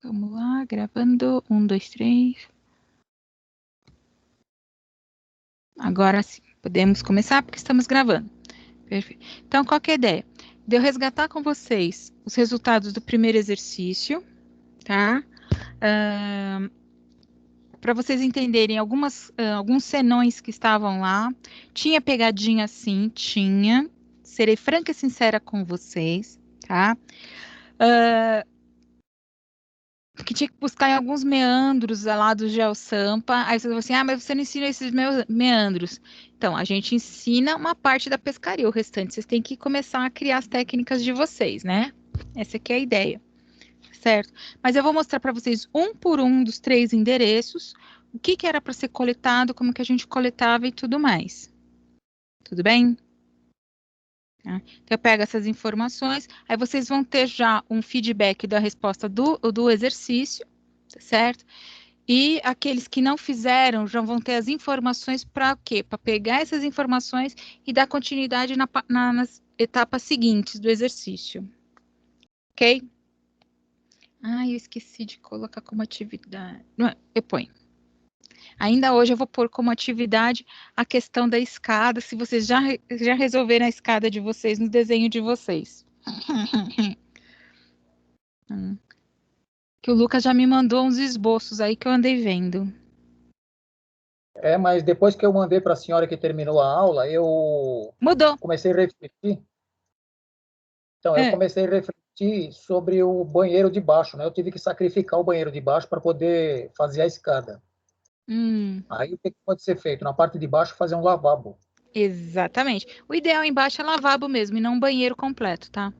Vamos lá, gravando. 1, 2, 3. Agora sim, podemos começar porque estamos gravando. Perfeito. Então, qual que é a ideia? De eu resgatar com vocês os resultados do primeiro exercício, tá? Para vocês entenderem alguns senões que estavam lá. Tinha pegadinha sim, tinha. Serei franca e sincera com vocês, tá? Que tinha que buscar em alguns meandros lá do GeoSampa. Aí você falou assim, mas você não ensina esses meandros. Então, a gente ensina uma parte da pescaria, o restante vocês têm que começar a criar as técnicas de vocês, né? Essa aqui é a ideia, certo? Mas eu vou mostrar para vocês um por um dos 3 endereços, o que que era para ser coletado, como que a gente coletava e tudo mais. Tudo bem? Tá? Então, eu pego essas informações, aí vocês vão ter já um feedback da resposta do exercício, tá certo? E aqueles que não fizeram já vão ter as informações para o quê? Para pegar essas informações e dar continuidade nas etapas seguintes do exercício. Ok? Ah, eu esqueci de colocar como atividade. Não, eu ponho. Ainda hoje eu vou pôr como atividade a questão da escada, se vocês já resolveram a escada de vocês no desenho de vocês. Que o Lucas já me mandou uns esboços aí que eu andei vendo. Mas depois que eu mandei para a senhora que terminou a aula, eu Mudou. comecei a refletir. Então, eu É. comecei a refletir sobre o banheiro de baixo, né? Eu tive que sacrificar o banheiro de baixo para poder fazer a escada. Hum. Aí, o que pode ser feito? Na parte de baixo, fazer um lavabo. Exatamente. O ideal embaixo é lavabo mesmo, e não um banheiro completo, tá?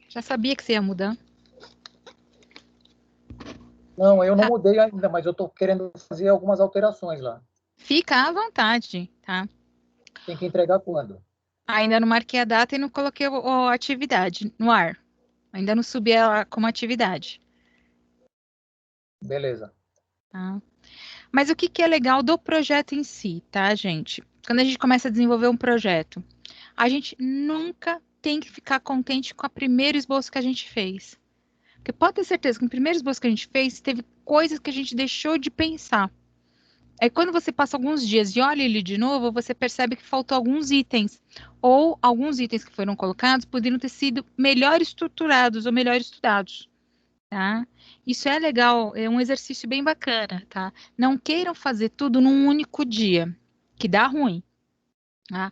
Já sabia que você ia mudar. Não, eu não Ah, mudei ainda, mas eu estou querendo fazer algumas alterações lá. fica à vontade, tá? Tem que entregar quando? Ainda não marquei a data e não coloquei a atividade no ar. Ainda não subi ela como atividade, Beleza. tá? Mas o que que é legal do projeto em si, tá, gente? Quando a gente começa a desenvolver um projeto, a gente nunca tem que ficar contente com o primeiro esboço que a gente fez. Porque pode ter certeza que no primeiro esboço que a gente fez, teve coisas que a gente deixou de pensar. Aí quando você passa alguns dias e olha ele de novo, você percebe que faltou alguns itens. Ou alguns itens que foram colocados poderiam ter sido melhor estruturados ou melhor estudados, tá? Isso é legal, é um exercício bem bacana, tá? Não queiram fazer tudo num único dia, que dá ruim, tá?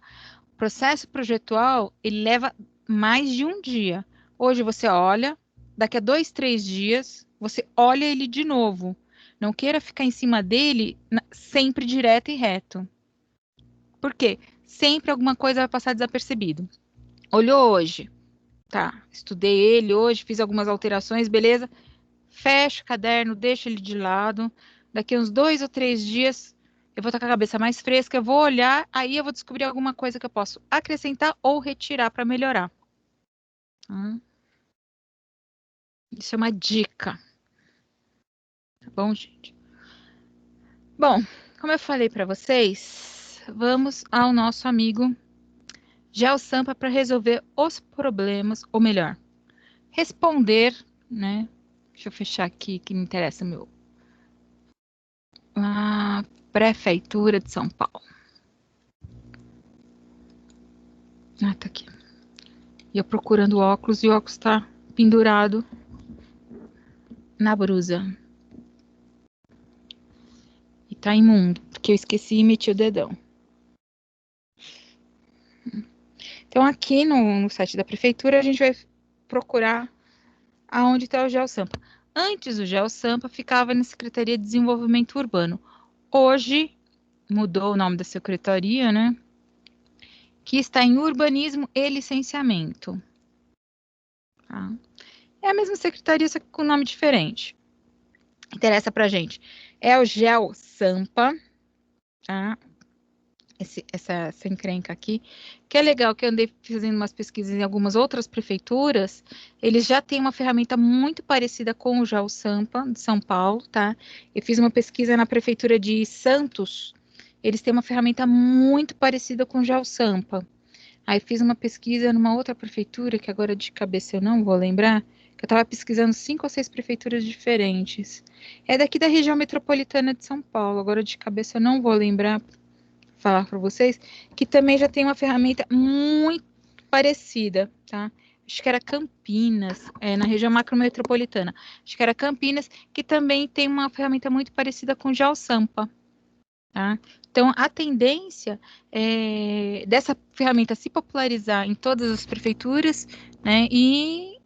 O processo projetual, ele leva mais de um dia. Hoje você olha, daqui a 2, 3 dias, você olha ele de novo. Não queira ficar em cima dele sempre direto e reto. Por quê? Sempre alguma coisa vai passar desapercebido. Olhou hoje, tá? Estudei ele hoje, fiz algumas alterações, beleza? Fecha o caderno, deixa ele de lado. Daqui uns 2 ou 3 dias, eu vou estar com a cabeça mais fresca, eu vou olhar, aí eu vou descobrir alguma coisa que eu posso acrescentar ou retirar para melhorar. Isso é uma dica, tá bom, gente? Bom, como eu falei para vocês, vamos ao nosso amigo GeoSampa para resolver os problemas, ou melhor, responder, né? Deixa eu fechar aqui que me interessa meu. A Prefeitura de São Paulo. Ah, tá aqui. E eu procurando o óculos e o óculos tá pendurado na brusa. E tá imundo, porque eu esqueci e meti o dedão. Então, aqui no site da prefeitura, a gente vai procurar aonde está o GeoSampa. Antes, o GeoSampa ficava na Secretaria de Desenvolvimento Urbano. Hoje, mudou o nome da secretaria, né? Que está em Urbanismo e Licenciamento. Tá? É a mesma secretaria, só que com nome diferente. Interessa pra gente. É o GeoSampa, tá? Essa encrenca aqui, que é legal, que eu andei fazendo umas pesquisas em algumas outras prefeituras, eles já têm uma ferramenta muito parecida com o GeoSampa, de São Paulo, tá? Eu fiz uma pesquisa na prefeitura de Santos, eles têm uma ferramenta muito parecida com o GeoSampa. Aí fiz uma pesquisa numa outra prefeitura, que agora de cabeça eu não vou lembrar, que eu estava pesquisando 5 ou 6 prefeituras diferentes. É daqui da região metropolitana de São Paulo, agora de cabeça eu não vou lembrar, falar para vocês, que também já tem uma ferramenta muito parecida, tá? Acho que era Campinas, na região macrometropolitana. Acho que era Campinas, que também tem uma ferramenta muito parecida com o GeoSampa, tá? Então, a tendência dessa ferramenta se popularizar em todas as prefeituras, né? E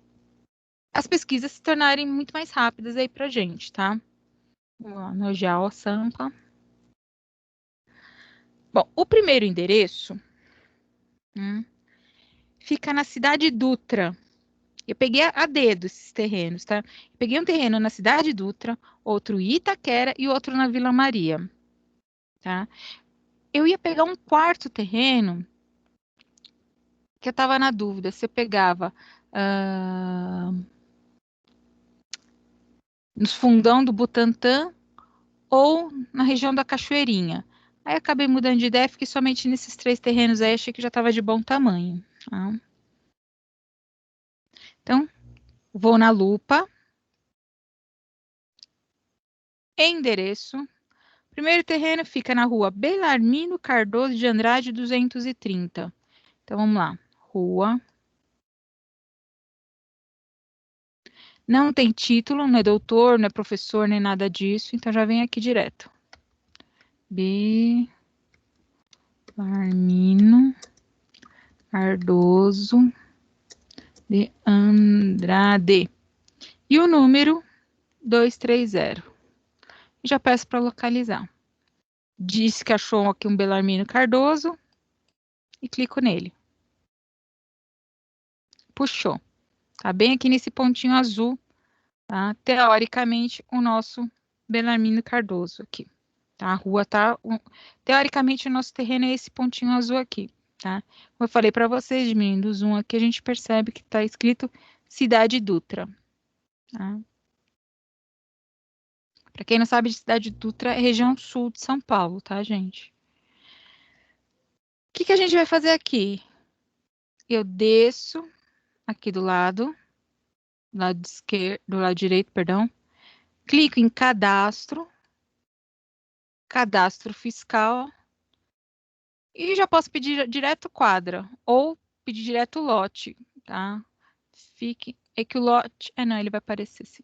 as pesquisas se tornarem muito mais rápidas aí para a gente, tá? Vamos lá, no GeoSampa. Bom, o primeiro endereço fica na cidade Dutra. Eu peguei a dedo esses terrenos, tá? Eu peguei um terreno na cidade Dutra, outro em Itaquera e outro na Vila Maria, tá? Eu ia pegar um quarto terreno que eu estava na dúvida se eu pegava nos fundão do Butantã ou na região da Cachoeirinha. Aí acabei mudando de ideia, fiquei somente nesses 3 terrenos aí, achei que já estava de bom tamanho, tá? Então, vou na lupa, endereço. Primeiro terreno fica na rua Belarmino Cardoso de Andrade 230. Então, vamos lá. Rua. Não tem título, não é doutor, não é professor, nem nada disso. Então, já vem aqui direto. Belarmino Cardoso de Andrade. E o número 230. Já peço para localizar. Diz que achou aqui um Belarmino Cardoso e clico nele. Puxou. Tá bem aqui nesse pontinho azul, tá? Teoricamente, o nosso Belarmino Cardoso aqui. Tá? A rua tá... Teoricamente, o nosso terreno é esse pontinho azul aqui, tá? Como eu falei para vocês, diminuindo o zoom aqui, a gente percebe que tá escrito Cidade Dutra. Tá? Para quem não sabe, de Cidade Dutra é região sul de São Paulo, tá, gente? O que a gente vai fazer aqui? Eu desço aqui do lado esquerdo, do lado direito, perdão. Clico em cadastro fiscal e já posso pedir direto quadra ou pedir direto lote, tá? É que o lote, não, ele vai aparecer assim.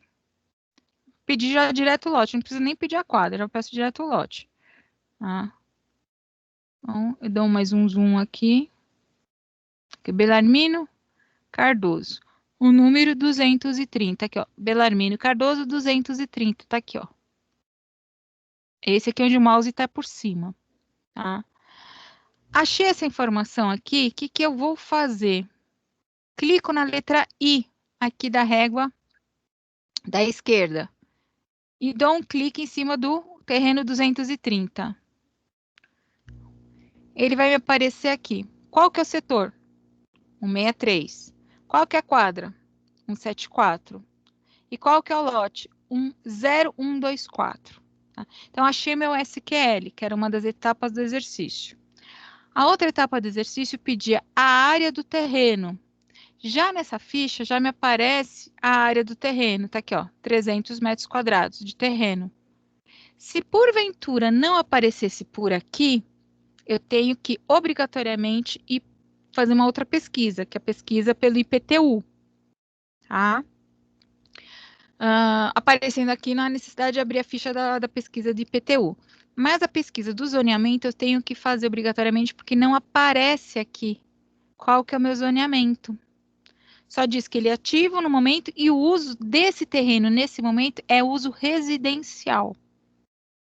Pedir já direto lote, não precisa nem pedir a quadra, já peço direto lote, tá? Então, eu dou mais um zoom aqui. Belarmino Cardoso. O número 230 aqui, ó. Belarmino Cardoso 230, tá aqui, ó. Esse aqui é onde o mouse tá por cima, tá? Achei essa informação aqui, o que eu vou fazer? Clico na letra I aqui da régua da esquerda e dou um clique em cima do terreno 230. Ele vai me aparecer aqui. Qual que é o setor? 163. Qual que é a quadra? 174. E qual que é o lote? 10124. Tá? Então, achei meu SQL, que era uma das etapas do exercício. A outra etapa do exercício pedia a área do terreno. Já nessa ficha, já me aparece a área do terreno. Tá aqui, ó, 300 metros quadrados de terreno. Se porventura não aparecesse por aqui, eu tenho que obrigatoriamente ir fazer uma outra pesquisa, que é a pesquisa pelo IPTU. Tá? Aparecendo aqui na necessidade de abrir a ficha da pesquisa de IPTU. Mas a pesquisa do zoneamento eu tenho que fazer obrigatoriamente porque não aparece aqui qual que é o meu zoneamento. Só diz que ele é ativo no momento e o uso desse terreno nesse momento é uso residencial.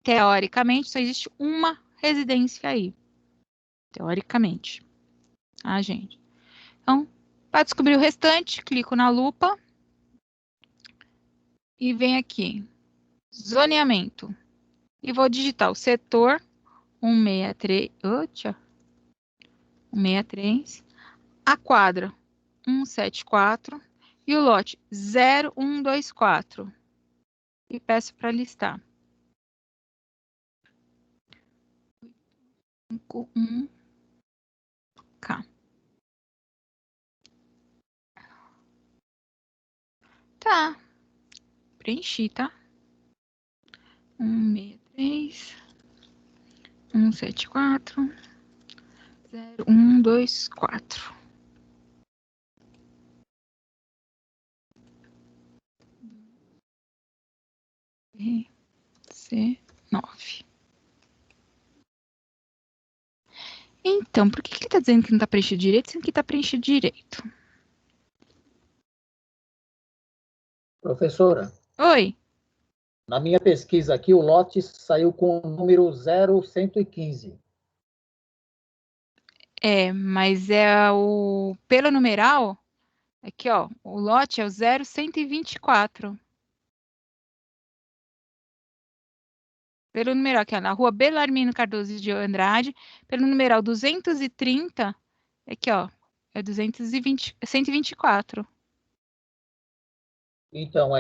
Teoricamente, só existe uma residência aí. Teoricamente. Ah, gente. Então, para descobrir o restante, clico na lupa e vem aqui, zoneamento. E vou digitar o setor 163, 163, a quadra 174 e o lote 0124. E peço para listar. 51K. Tá. Preenchi, tá? 163 174 0124. C9. Então, por que ele está dizendo que não está preenchido direito, sendo que está preenchido direito? Professora, Oi. na minha pesquisa aqui, o lote saiu com o número 0115. Mas pelo numeral, aqui, ó, o lote é o 0124. Pelo numeral aqui, ó, na rua Belarmino Cardoso de Andrade, pelo numeral 230, aqui, ó, é 124. Então,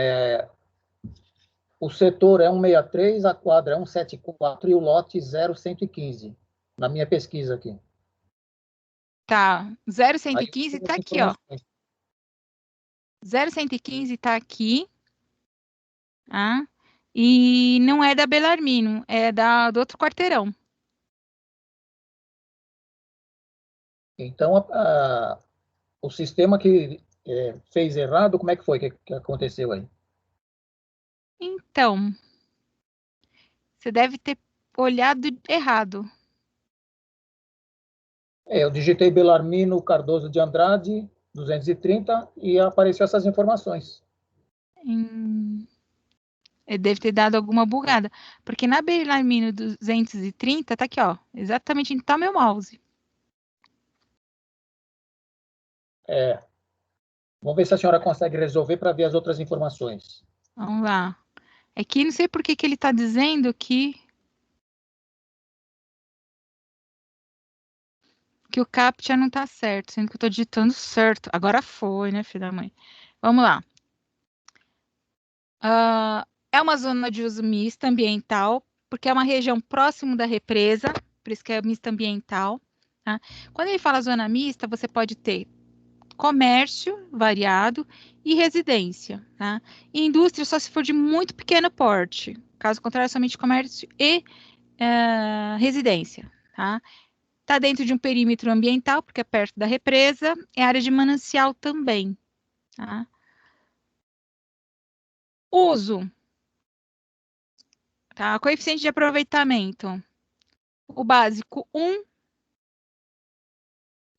o setor é 163, a quadra é 174 e o lote 0115, na minha pesquisa aqui. Tá, Aí 0115 tem tá as aqui, ó. informações. 0115 tá aqui, tá? E não é da Belarmino, é do outro quarteirão. Então, o sistema que fez errado, como é que foi que aconteceu aí? Então, você deve ter olhado errado. Eu digitei Belarmino Cardoso de Andrade, 230, e apareceu essas informações. Ele deve ter dado alguma bugada. Porque na Belarmino 230, tá aqui, ó. Exatamente onde tá meu mouse. Vamos ver se a senhora consegue resolver para ver as outras informações. Vamos lá. É que não sei por que ele tá dizendo que o CAPTCHA não tá certo, sendo que eu tô digitando certo. Agora foi, né, filho da mãe? Vamos lá. É uma zona de uso misto ambiental, porque é uma região próximo da represa, por isso que é mista ambiental. Tá? Quando ele fala zona mista, você pode ter comércio variado e residência. Tá? E indústria só se for de muito pequeno porte. Caso contrário, somente comércio e residência. Tá? Está dentro de um perímetro ambiental, porque é perto da represa, é área de manancial também. Tá? Uso. Tá? Coeficiente de aproveitamento. O básico 1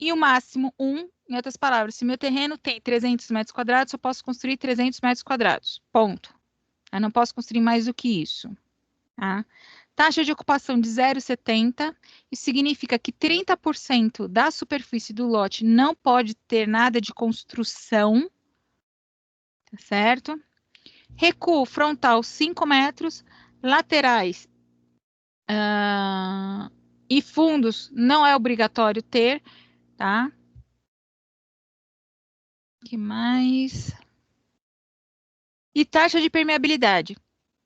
e o máximo 1. Em outras palavras, se meu terreno tem 300 metros quadrados, eu posso construir 300 metros quadrados. Ponto. Eu não posso construir mais do que isso. Tá? Taxa de ocupação de 0,70. Isso significa que 30% da superfície do lote não pode ter nada de construção. Tá certo? Recuo frontal 5 metros. Laterais e fundos não é obrigatório ter, tá? Que mais? E taxa de permeabilidade.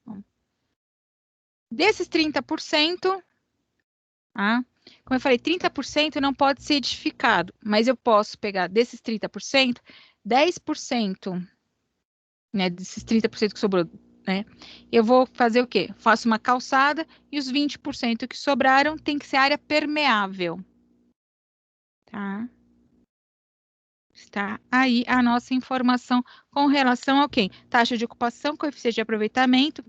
Bom, desses 30%, tá? Como eu falei, 30% não pode ser edificado, mas eu posso pegar desses 30%, 10%, né, desses 30% que sobrou, né? Eu vou fazer o quê? Faço uma calçada e os 20% que sobraram tem que ser área permeável, tá? Está aí a nossa informação com relação ao quê? Taxa de ocupação, coeficiente de aproveitamento,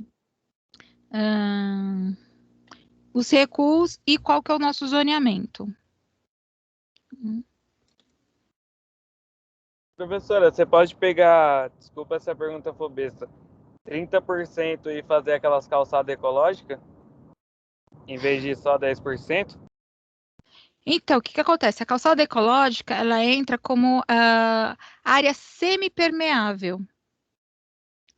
os recuos e qual que é o nosso zoneamento. Professora, você pode pegar, desculpa se a pergunta for besta, 30% e fazer aquelas calçadas ecológicas, em vez de só 10%? Então, o que acontece? A calçada ecológica, ela entra como área semipermeável,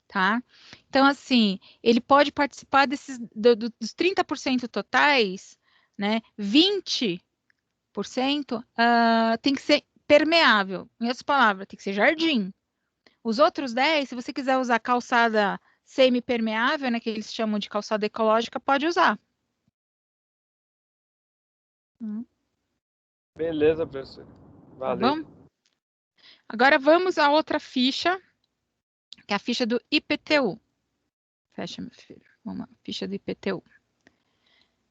tá? Então, assim, ele pode participar dos 30% totais, né? 20% tem que ser permeável. Em outras palavras, tem que ser jardim. Os outros 10, se você quiser usar calçada semipermeável, né, que eles chamam de calçada ecológica, pode usar. Beleza, professor. Tá Valeu. bom? Agora vamos à outra ficha, que é a ficha do IPTU. Fecha, meu filho. Vamos lá, ficha do IPTU.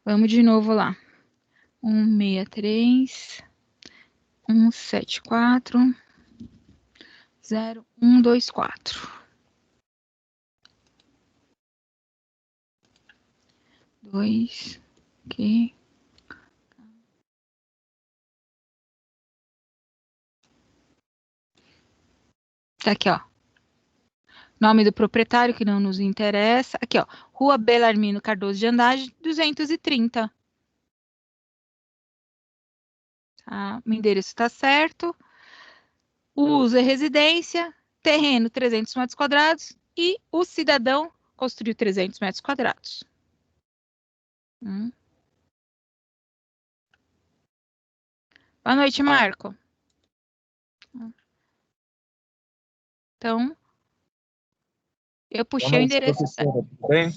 Vamos de novo lá. 163 174 0124. 2 aqui. Tá aqui, ó. Nome do proprietário, que não nos interessa. Aqui, ó. Rua Belarmino Cardoso de Andrade, 230. Tá? O endereço está certo. O uso é residência. Terreno, 300 metros quadrados. E o cidadão construiu 300 metros quadrados. Boa noite, Marco. Então, eu puxei o endereço certo. Tudo bem?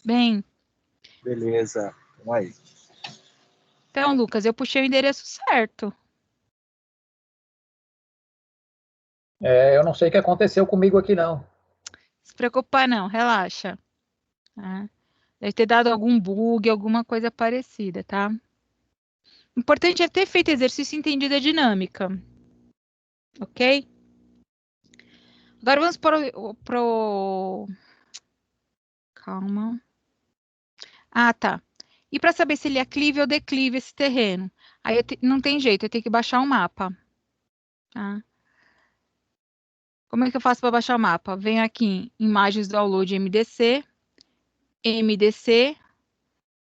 Bem. Beleza. Vamos aí. Então, Lucas, eu puxei o endereço certo. Eu não sei o que aconteceu comigo aqui, não. Se preocupa não, relaxa. Tá? Deve ter dado algum bug, alguma coisa parecida, tá? O importante é ter feito exercício e entendido a dinâmica. Ok? Agora vamos pro... Calma. Ah, tá. E para saber se ele é aclive ou declive esse terreno? Aí não tem jeito, eu tenho que baixar um mapa. Tá? Como é que eu faço para baixar o mapa? Venho aqui em Imagens Download MDC,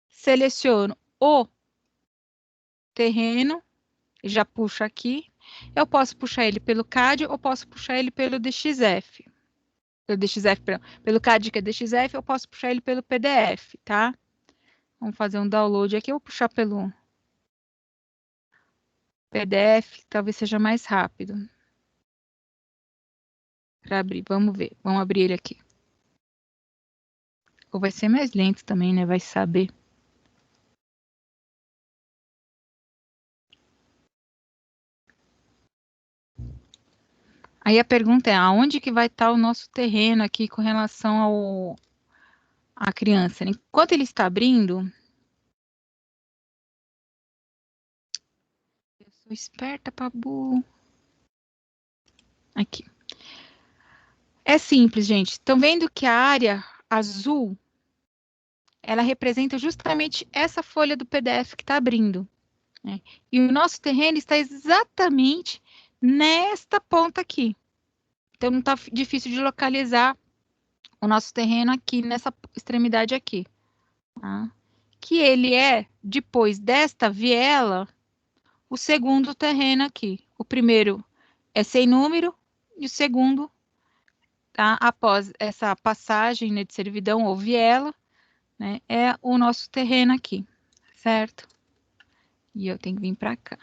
seleciono o terreno, já puxo aqui. Eu posso puxar ele pelo CAD ou posso puxar ele pelo DXF. Pelo CAD, que é DXF, eu posso puxar ele pelo PDF, tá? Vamos fazer um download aqui. Eu vou puxar pelo PDF, que talvez seja mais rápido. Para abrir, vamos ver. Vamos abrir ele aqui. Ou vai ser mais lento também, né? Vai saber. Aí a pergunta é, aonde que vai estar o nosso terreno aqui com relação à criança? Enquanto ele está abrindo... Eu sou esperta, Pabu. Aqui. É simples, gente. Estão vendo que a área azul, ela representa justamente essa folha do PDF que está abrindo. Né? E o nosso terreno está exatamente nesta ponta aqui. Então, não está difícil de localizar o nosso terreno aqui, nessa extremidade aqui. Tá? Que ele é, depois desta viela, o segundo terreno aqui. O primeiro é sem número e o segundo, tá? Após essa passagem, né, de servidão ou viela, né, é o nosso terreno aqui, certo? E eu tenho que vir para cá.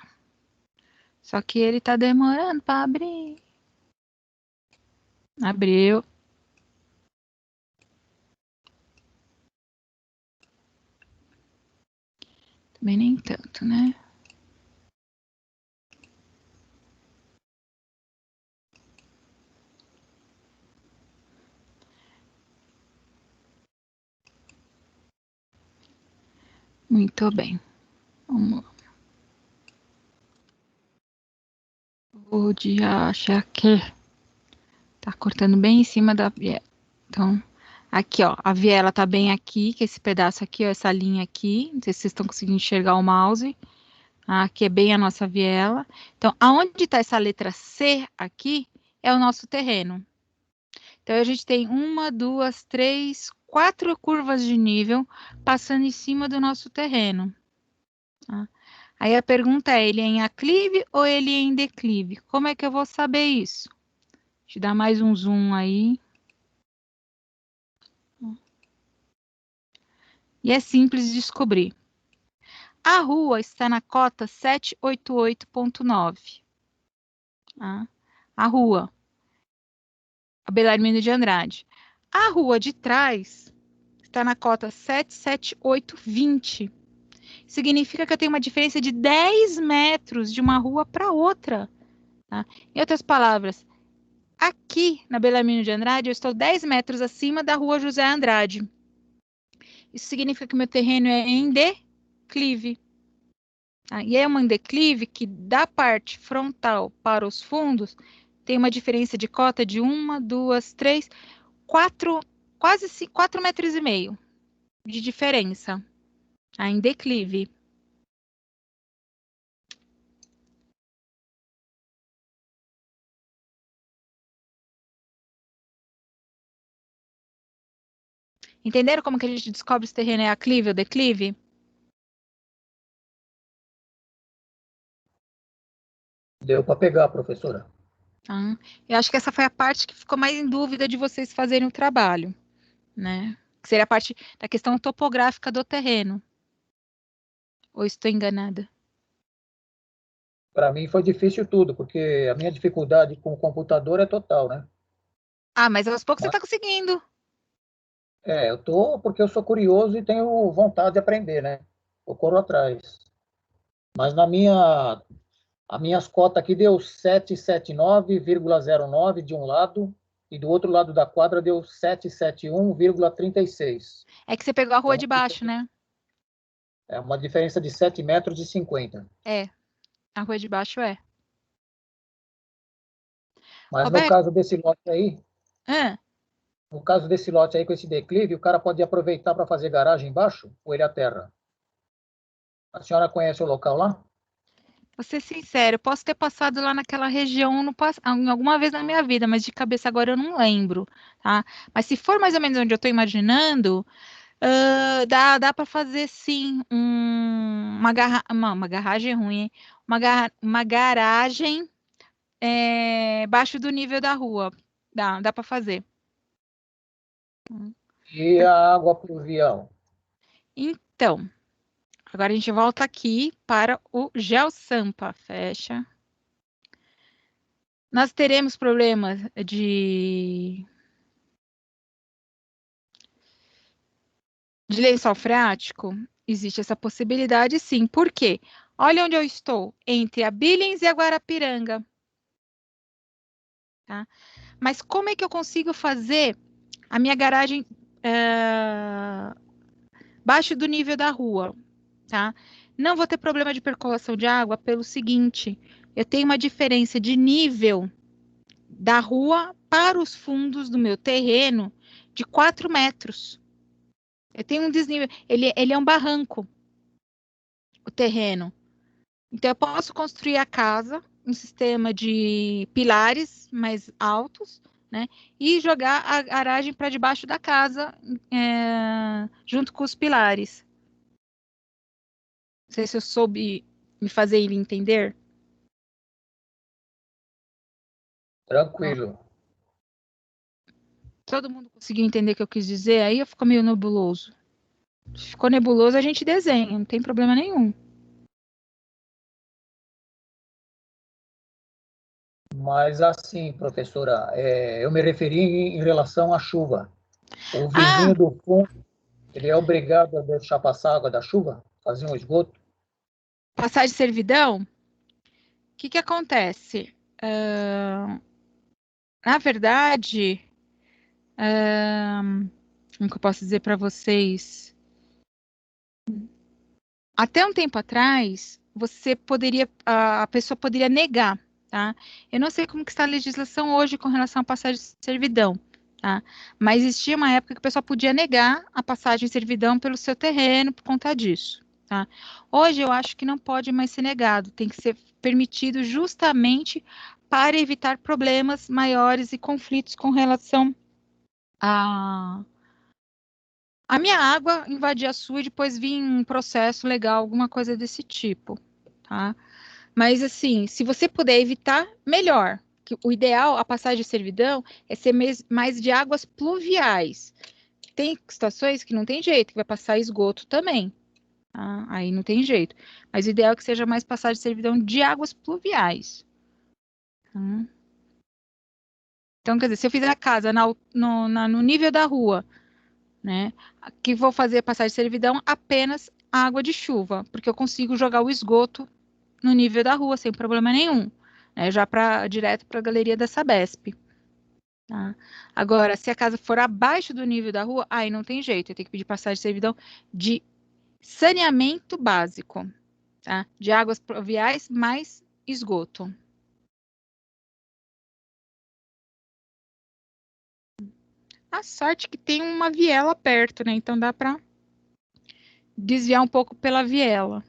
Só que ele está demorando para abrir. Abriu. Também nem tanto, né? Muito bem. Vamos lá. Vou de achar que tá cortando bem em cima da viela. Então, aqui, ó, a viela tá bem aqui, que esse pedaço aqui, ó, essa linha aqui. Não sei se vocês estão conseguindo enxergar o mouse. Aqui é bem a nossa viela. Então, aonde está essa letra C aqui é o nosso terreno. Então, a gente tem 1, 2, 3, 4 curvas de nível passando em cima do nosso terreno. Tá? Aí a pergunta é, ele é em aclive ou ele é em declive? Como é que eu vou saber isso? Deixa eu dar mais um zoom aí. E é simples de descobrir. A rua está na cota 788.9. Tá? A rua. A Belarmino de Andrade. A rua de trás está na cota 77820. Significa que eu tenho uma diferença de 10 metros de uma rua para outra. Tá? Em outras palavras, aqui na Belarmino de Andrade, eu estou 10 metros acima da rua José Andrade. Isso significa que meu terreno é em declive. Tá? E é um declive que da parte frontal para os fundos tem uma diferença de cota de 1, 2, 3, 4, quase 4 metros e meio de diferença. Tá? Em declive. Entenderam como que a gente descobre se o terreno é aclive ou declive? Deu para pegar, professora. Tá? Eu acho que essa foi a parte que ficou mais em dúvida de vocês fazerem o trabalho, né? Que seria a parte da questão topográfica do terreno. Ou estou enganada? Para mim foi difícil tudo, porque a minha dificuldade com o computador é total, né? Ah, mas aos poucos você Mas, está conseguindo. eu tô porque eu sou curioso e tenho vontade de aprender, né? Eu corro atrás. Mas as minhas cotas aqui deu 779,09 de um lado e do outro lado da quadra deu 771,36. É que você pegou a rua Então, de baixo, né? é uma diferença de 7 metros e 50. É, a rua de baixo é. Mas no Roberto, caso desse lote aí, com esse declive, o cara pode aproveitar para fazer garagem embaixo ou ele aterra? A senhora conhece o local lá? vou ser sincero, eu posso ter passado lá naquela região em alguma vez na minha vida, mas de cabeça agora eu não lembro, tá? Mas se for mais ou menos onde eu estou imaginando, dá para fazer sim uma garagem ruim, hein? Uma garagem abaixo do nível da rua. Dá para fazer. E a água pluvial? Então, agora a gente volta aqui para o GeoSampa. Fecha. Nós teremos problemas de lençol freático? Existe essa possibilidade, sim. Por quê? Olha onde eu estou, entre a Billings e a Guarapiranga. Tá? Mas como é que eu consigo fazer a minha garagem abaixo do nível da rua? Tá? Não vou ter problema de percolação de água pelo seguinte, eu tenho uma diferença de nível da rua para os fundos do meu terreno de 4 metros. Eu tenho um desnível, ele é um barranco, o terreno. Então, eu posso construir a casa, um sistema de pilares mais altos, né? E jogar a garagem para debaixo da casa, junto com os pilares. Não sei se eu soube me fazer ele entender. Ó, Tranquilo. todo mundo conseguiu entender o que eu quis dizer? Aí ficou meio nebuloso. Se ficou nebuloso, a gente desenha, não tem problema nenhum. Mas assim, professora, eu me referi em relação à chuva. O Ah, vizinho do fundo, ele é obrigado a deixar passar a água da chuva? Fazer um esgoto? passagem de servidão? O que acontece? Na verdade, como que eu posso dizer para vocês? Até um tempo atrás, a pessoa poderia negar, tá? Eu não sei como que está a legislação hoje com relação à passagem de servidão, tá? Mas existia uma época que a pessoa podia negar a passagem de servidão pelo seu terreno por conta disso, tá? Hoje eu acho que não pode mais ser negado, tem que ser permitido justamente para evitar problemas maiores e conflitos com relação a minha água invadir a sua e depois vir um processo legal, alguma coisa desse tipo, tá? Mas assim, se você puder evitar, melhor. Que o ideal, a passagem de servidão, é ser mais de águas pluviais. Tem situações que não tem jeito, que vai passar esgoto também. Tá? Aí não tem jeito. Mas o ideal é que seja mais passagem de servidão de águas pluviais. Tá? Então, quer dizer, se eu fizer a casa no nível da rua, né? Que vou fazer passagem de servidão apenas água de chuva, porque eu consigo jogar o esgoto no nível da rua sem problema nenhum, né? Já direto para a galeria da Sabesp. Tá? Agora, se a casa for abaixo do nível da rua, aí não tem jeito, eu tenho que pedir passagem de servidão de saneamento básico, tá? De águas pluviais mais esgoto. A sorte que tem uma viela perto, né? Então dá para desviar um pouco pela viela.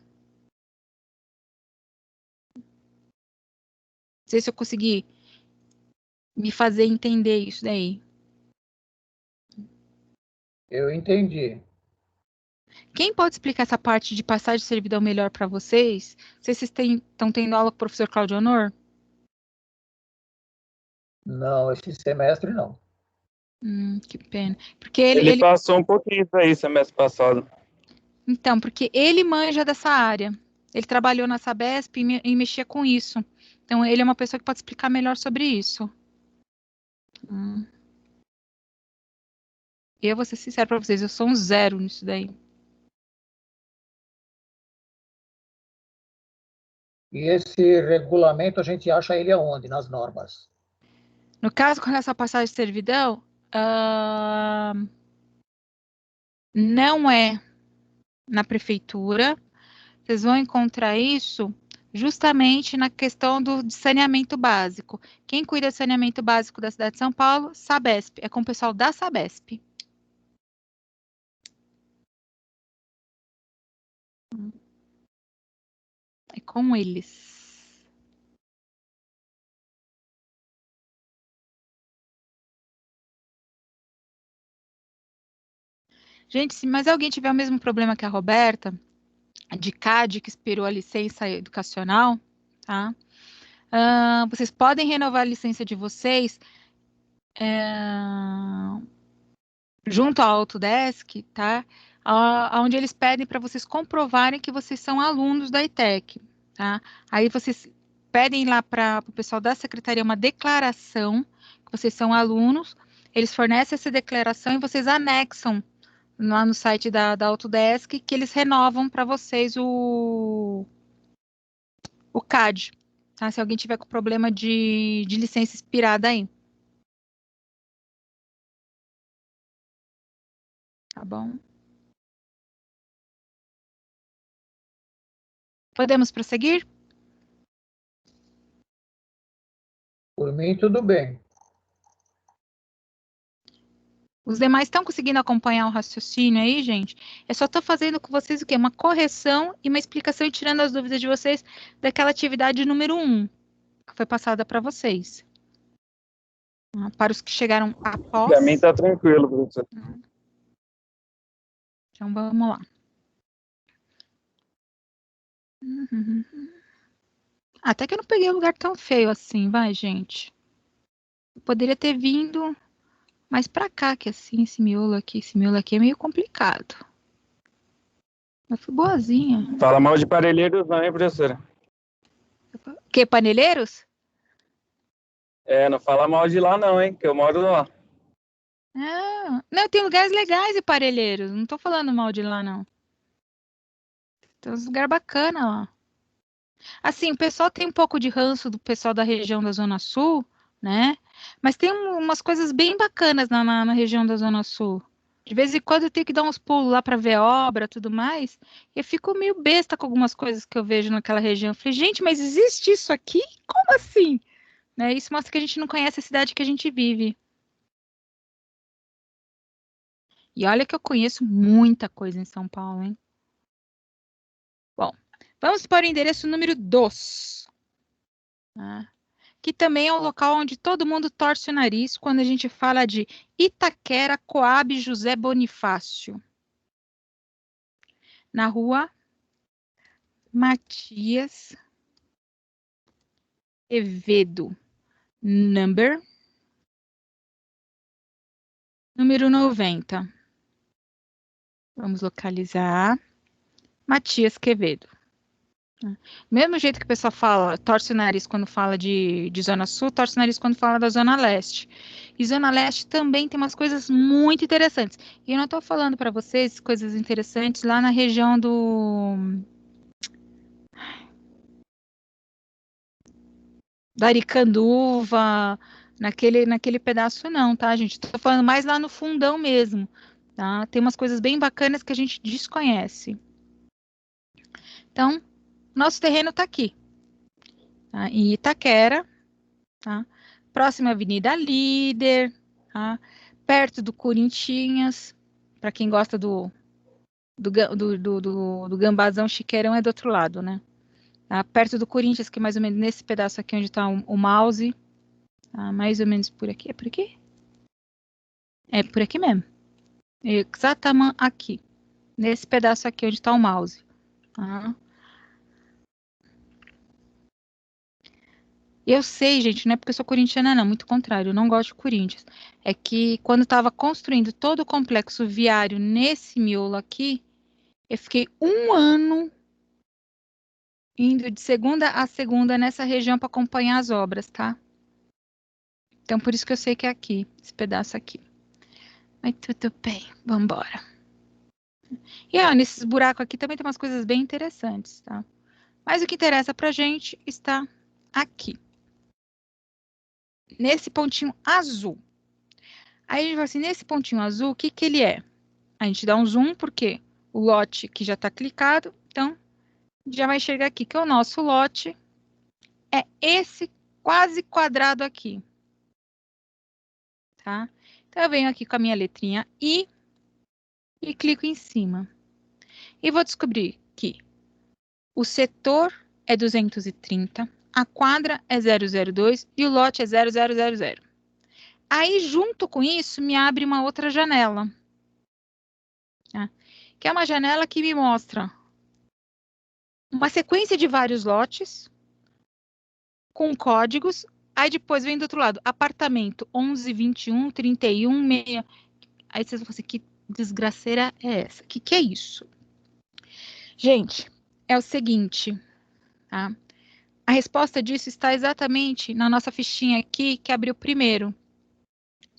Não sei se eu consegui me fazer entender isso daí. Eu entendi. Quem pode explicar essa parte de passagem de servidão melhor para vocês? Não sei se vocês estão tendo aula com o professor Claudio Honor. Não, esse semestre não. Que pena. Porque Ele passou um pouquinho isso aí semestre passado. Então, porque ele manja dessa área. Ele trabalhou na Sabesp e mexia com isso. Então, ele é uma pessoa que pode explicar melhor sobre isso. Eu vou ser sincero para vocês, eu sou um zero nisso daí. E esse regulamento a gente acha ele aonde? Nas normas? No caso, com essa passagem de servidão, não é na prefeitura. Vocês vão encontrar isso justamente na questão de saneamento básico. Quem cuida do saneamento básico da cidade de São Paulo? Sabesp. É com o pessoal da Sabesp. É com eles. Gente, se mais alguém tiver o mesmo problema que a Roberta, de CAD, que expirou a licença educacional, tá? Vocês podem renovar a licença de vocês junto ao Autodesk, tá? Onde eles pedem para vocês comprovarem que vocês são alunos da ITEC, tá? Aí vocês pedem lá para o pessoal da secretaria uma declaração que vocês são alunos, eles fornecem essa declaração e vocês anexam lá no site da Autodesk que eles renovam para vocês o CAD, tá? Se alguém tiver com problema de licença expirada aí. Tá bom? Podemos prosseguir? Por mim, tudo bem. Os demais estão conseguindo acompanhar o raciocínio aí, gente? Eu só estou fazendo com vocês o quê? Uma correção e uma explicação e tirando as dúvidas de vocês daquela atividade número 1, que foi passada para vocês. Para os que chegaram após. Para mim tá tranquilo, professor. Então vamos lá. Até que eu não peguei um lugar tão feio assim, vai, gente. Eu poderia ter vindo mais para cá, que assim, esse miolo aqui é meio complicado. Mas fui boazinha. Fala mal de parelheiros não, hein, professora? Que, panelheiros? Não fala mal de lá não, hein, que eu moro lá. Não, tem lugares legais e parelheiros. Não tô falando mal de lá, não. Tem uns lugares bacanas lá. Assim, o pessoal tem um pouco de ranço do pessoal da região da Zona Sul, né? Mas tem umas coisas bem bacanas na região da Zona Sul. De vez em quando eu tenho que dar uns pulos lá para ver obra e tudo mais. E eu fico meio besta com algumas coisas que eu vejo naquela região. Eu falei, gente, mas existe isso aqui? Como assim? Né? Isso mostra que a gente não conhece a cidade que a gente vive. E olha que eu conheço muita coisa em São Paulo, hein? Bom, vamos para o endereço número 2. Que também é o local onde todo mundo torce o nariz quando a gente fala de Itaquera, Coab, José Bonifácio. Na rua Matias Quevedo, número 90. Vamos localizar Matias Quevedo. Mesmo jeito que o pessoal fala, torce o nariz quando fala de Zona Sul, torce o nariz quando fala da Zona Leste. E Zona Leste também tem umas coisas muito interessantes. E eu não estou falando para vocês coisas interessantes lá na região da Aricanduva, naquele pedaço não, tá, gente? Tô falando mais lá no fundão mesmo, tá? Tem umas coisas bem bacanas que a gente desconhece. Então, nosso terreno tá aqui, tá? Em Itaquera, tá? Próxima Avenida Líder, tá? Perto do Corinthians, para quem gosta do gambazão chiqueirão é do outro lado, né? Tá? Perto do Corinthians, que é mais ou menos nesse pedaço aqui onde está o mouse, tá? Mais ou menos por aqui. É por aqui? É por aqui mesmo. Exatamente aqui. Nesse pedaço aqui onde está o mouse. Tá? Eu sei, gente, não é porque eu sou corintiana, não. Muito contrário, eu não gosto de Corinthians. É que quando estava construindo todo o complexo viário nesse miolo aqui, eu fiquei um ano indo de segunda a segunda nessa região para acompanhar as obras, tá? Então, por isso que eu sei que é aqui, esse pedaço aqui. Mas tudo bem, vamos embora. E ó, nesses buracos aqui também tem umas coisas bem interessantes, tá? Mas o que interessa pra gente está aqui. Nesse pontinho azul. Aí a gente vai assim, nesse pontinho azul, o que que ele é? A gente dá um zoom, porque o lote que já está clicado, então já vai enxergar aqui que o nosso lote é esse quase quadrado aqui. Tá? Então, eu venho aqui com a minha letrinha I e clico em cima. E vou descobrir que o setor é 230, a quadra é 002 e o lote é 0000. Aí, junto com isso, me abre uma outra janela. Tá? Que é uma janela que me mostra uma sequência de vários lotes com códigos. Aí depois vem do outro lado, apartamento 11, 21, 31, 6. Aí vocês vão falar assim, que desgraceira é essa? Que é isso? Gente, é o seguinte, tá? A resposta disso está exatamente na nossa fichinha aqui, que abriu primeiro.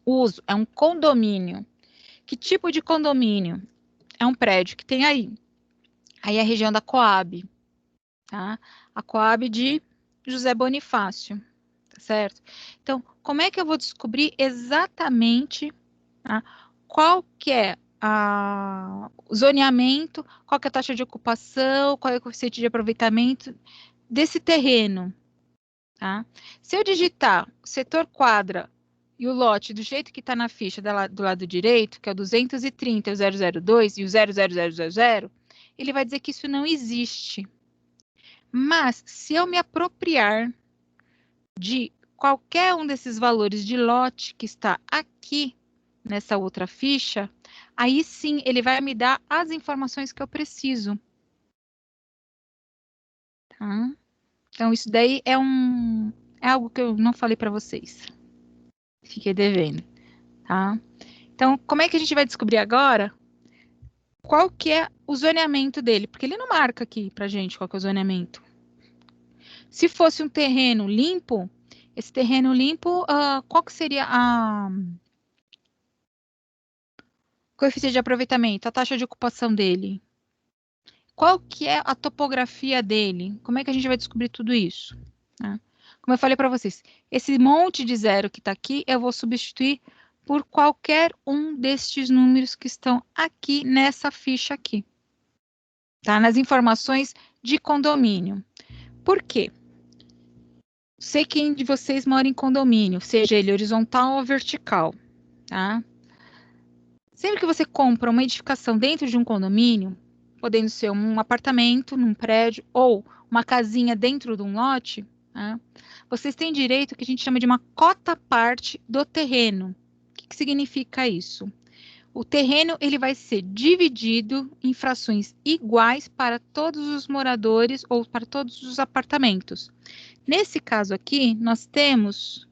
Uso, é um condomínio. Que tipo de condomínio? É um prédio que tem aí. Aí é a região da Coab, tá? A Coab de José Bonifácio, tá certo? Então, como é que eu vou descobrir exatamente, tá, qual que é o zoneamento, qual que é a taxa de ocupação, qual é o coeficiente de aproveitamento desse terreno, tá? Se eu digitar o setor quadra e o lote do jeito que está na ficha do lado direito, que é o 230, o 002 e o 00000, ele vai dizer que isso não existe. Mas, se eu me apropriar de qualquer um desses valores de lote que está aqui nessa outra ficha, aí sim ele vai me dar as informações que eu preciso. Tá? Então, isso daí é algo que eu não falei para vocês. Fiquei devendo, tá? Então, como é que a gente vai descobrir agora qual que é o zoneamento dele? Porque ele não marca aqui pra gente qual que é o zoneamento. Se fosse um terreno limpo, esse terreno limpo, qual que seria a coeficiente de aproveitamento, a taxa de ocupação dele? Qual que é a topografia dele? Como é que a gente vai descobrir tudo isso? Né? Como eu falei para vocês, esse monte de zero que está aqui, eu vou substituir por qualquer um destes números que estão aqui nessa ficha aqui. Tá? Nas informações de condomínio. Por quê? Sei quem de vocês mora em condomínio, seja ele horizontal ou vertical. Tá? Sempre que você compra uma edificação dentro de um condomínio, podendo ser um apartamento num prédio ou uma casinha dentro de um lote, né, vocês têm direito ao que a gente chama de uma cota-parte do terreno. O que significa isso? O terreno ele vai ser dividido em frações iguais para todos os moradores ou para todos os apartamentos. Nesse caso aqui, nós temos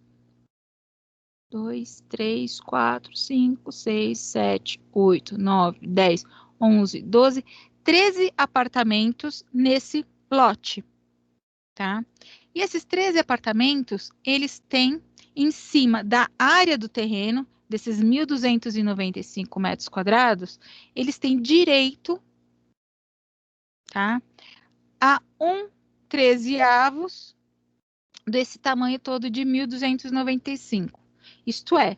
2, 3, 4, 5, 6, 7, 8, 9, 10, 11, 12, 13 apartamentos nesse lote, tá? E esses 13 apartamentos, eles têm em cima da área do terreno, desses 1.295 metros quadrados, eles têm direito, tá, a 1/13 desse tamanho todo de 1.295. Isto é,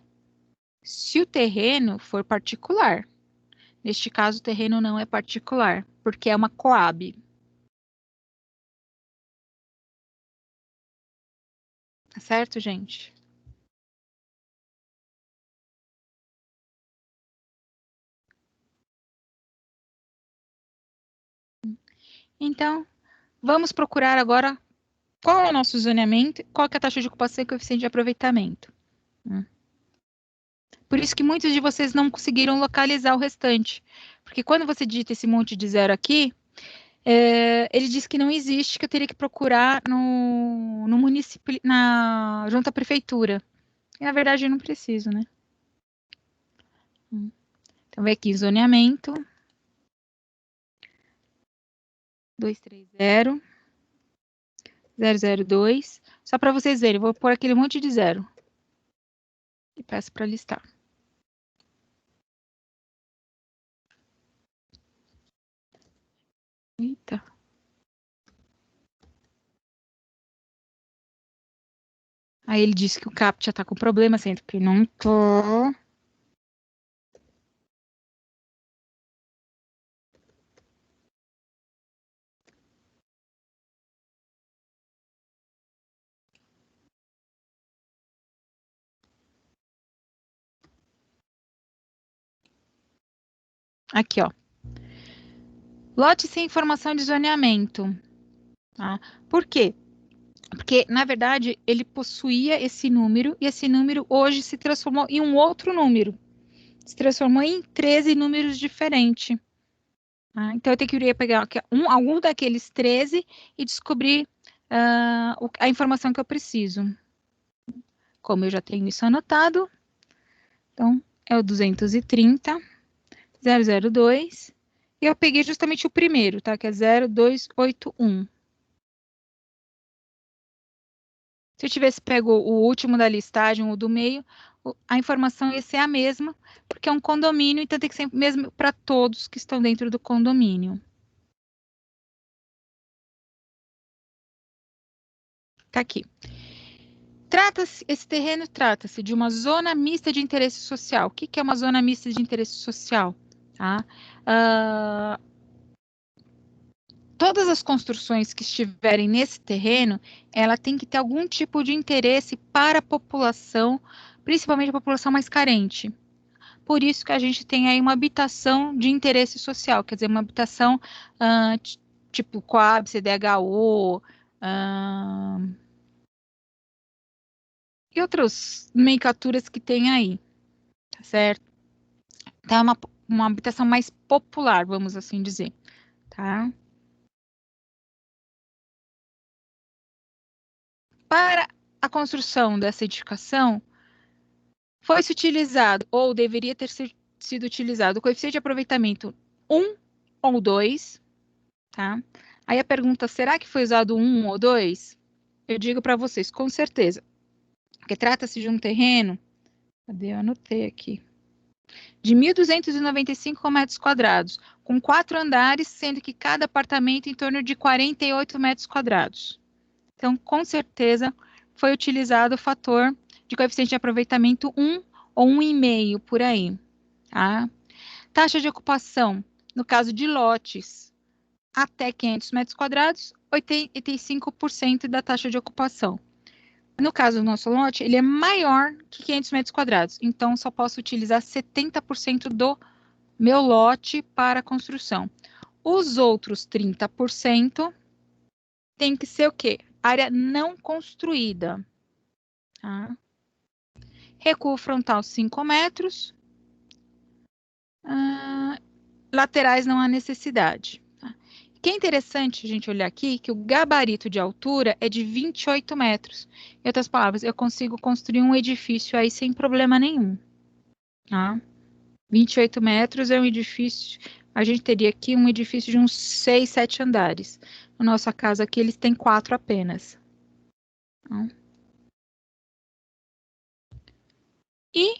se o terreno for particular. Neste caso, o terreno não é particular, porque é uma Coab. Tá certo, gente? Então, vamos procurar agora qual é o nosso zoneamento, qual é a taxa de ocupação e coeficiente de aproveitamento. Por isso que muitos de vocês não conseguiram localizar o restante. Porque quando você digita esse monte de zero aqui, ele diz que não existe, que eu teria que procurar no município, junto à prefeitura. E, na verdade, eu não preciso, né? Então, vem aqui, zoneamento. 230 002. Só para vocês verem, eu vou pôr aquele monte de zero. E peço para listar. Eita. Aí ele disse que o CAPTCHA está com problema, sendo que não tô. Aqui, ó. Lote sem informação de zoneamento. Tá? Por quê? Porque, na verdade, ele possuía esse número, e esse número hoje se transformou em um outro número. Se transformou em 13 números diferentes. Tá? Então, eu teria que pegar algum daqueles 13 e descobrir a informação que eu preciso. Como eu já tenho isso anotado, então, é o 230, 002, e eu peguei justamente o primeiro, tá? Que é 0281. Se eu tivesse pego o último da listagem, o do meio, a informação ia ser a mesma, porque é um condomínio, então tem que ser mesmo para todos que estão dentro do condomínio. Tá aqui. Esse terreno trata-se de uma zona mista de interesse social. O que é uma zona mista de interesse social? Tá? Todas as construções que estiverem nesse terreno, ela tem que ter algum tipo de interesse para a população, principalmente a população mais carente. Por isso que a gente tem aí uma habitação de interesse social, quer dizer, uma habitação tipo Coab, CDHU, e outras nomenclaturas que tem aí, tá certo? Então, é uma habitação mais popular, vamos assim dizer, tá? Para a construção dessa edificação, foi-se utilizado, ou deveria ter sido utilizado, o coeficiente de aproveitamento 1 ou 2, tá? Aí a pergunta, será que foi usado 1 ou 2? Eu digo para vocês, com certeza, porque trata-se de um terreno, cadê? Eu anotei aqui, de 1.295 metros quadrados, com 4 andares, sendo que cada apartamento em torno de 48 metros quadrados. Então, com certeza, foi utilizado o fator de coeficiente de aproveitamento 1 ou 1,5 por aí. Tá? Taxa de ocupação, no caso de lotes até 500 metros quadrados, 85% da taxa de ocupação. No caso do nosso lote, ele é maior que 500 metros quadrados, então só posso utilizar 70% do meu lote para construção. Os outros 30% tem que ser o quê? Área não construída. Tá? Recuo frontal 5 metros. Laterais não há necessidade. Tá? O que é interessante a gente olhar aqui, que o gabarito de altura é de 28 metros. Em outras palavras, eu consigo construir um edifício aí sem problema nenhum. Tá? 28 metros é um edifício, a gente teria aqui um edifício de uns 6, 7 andares. Na nossa casa aqui, eles têm 4 apenas. Tá? E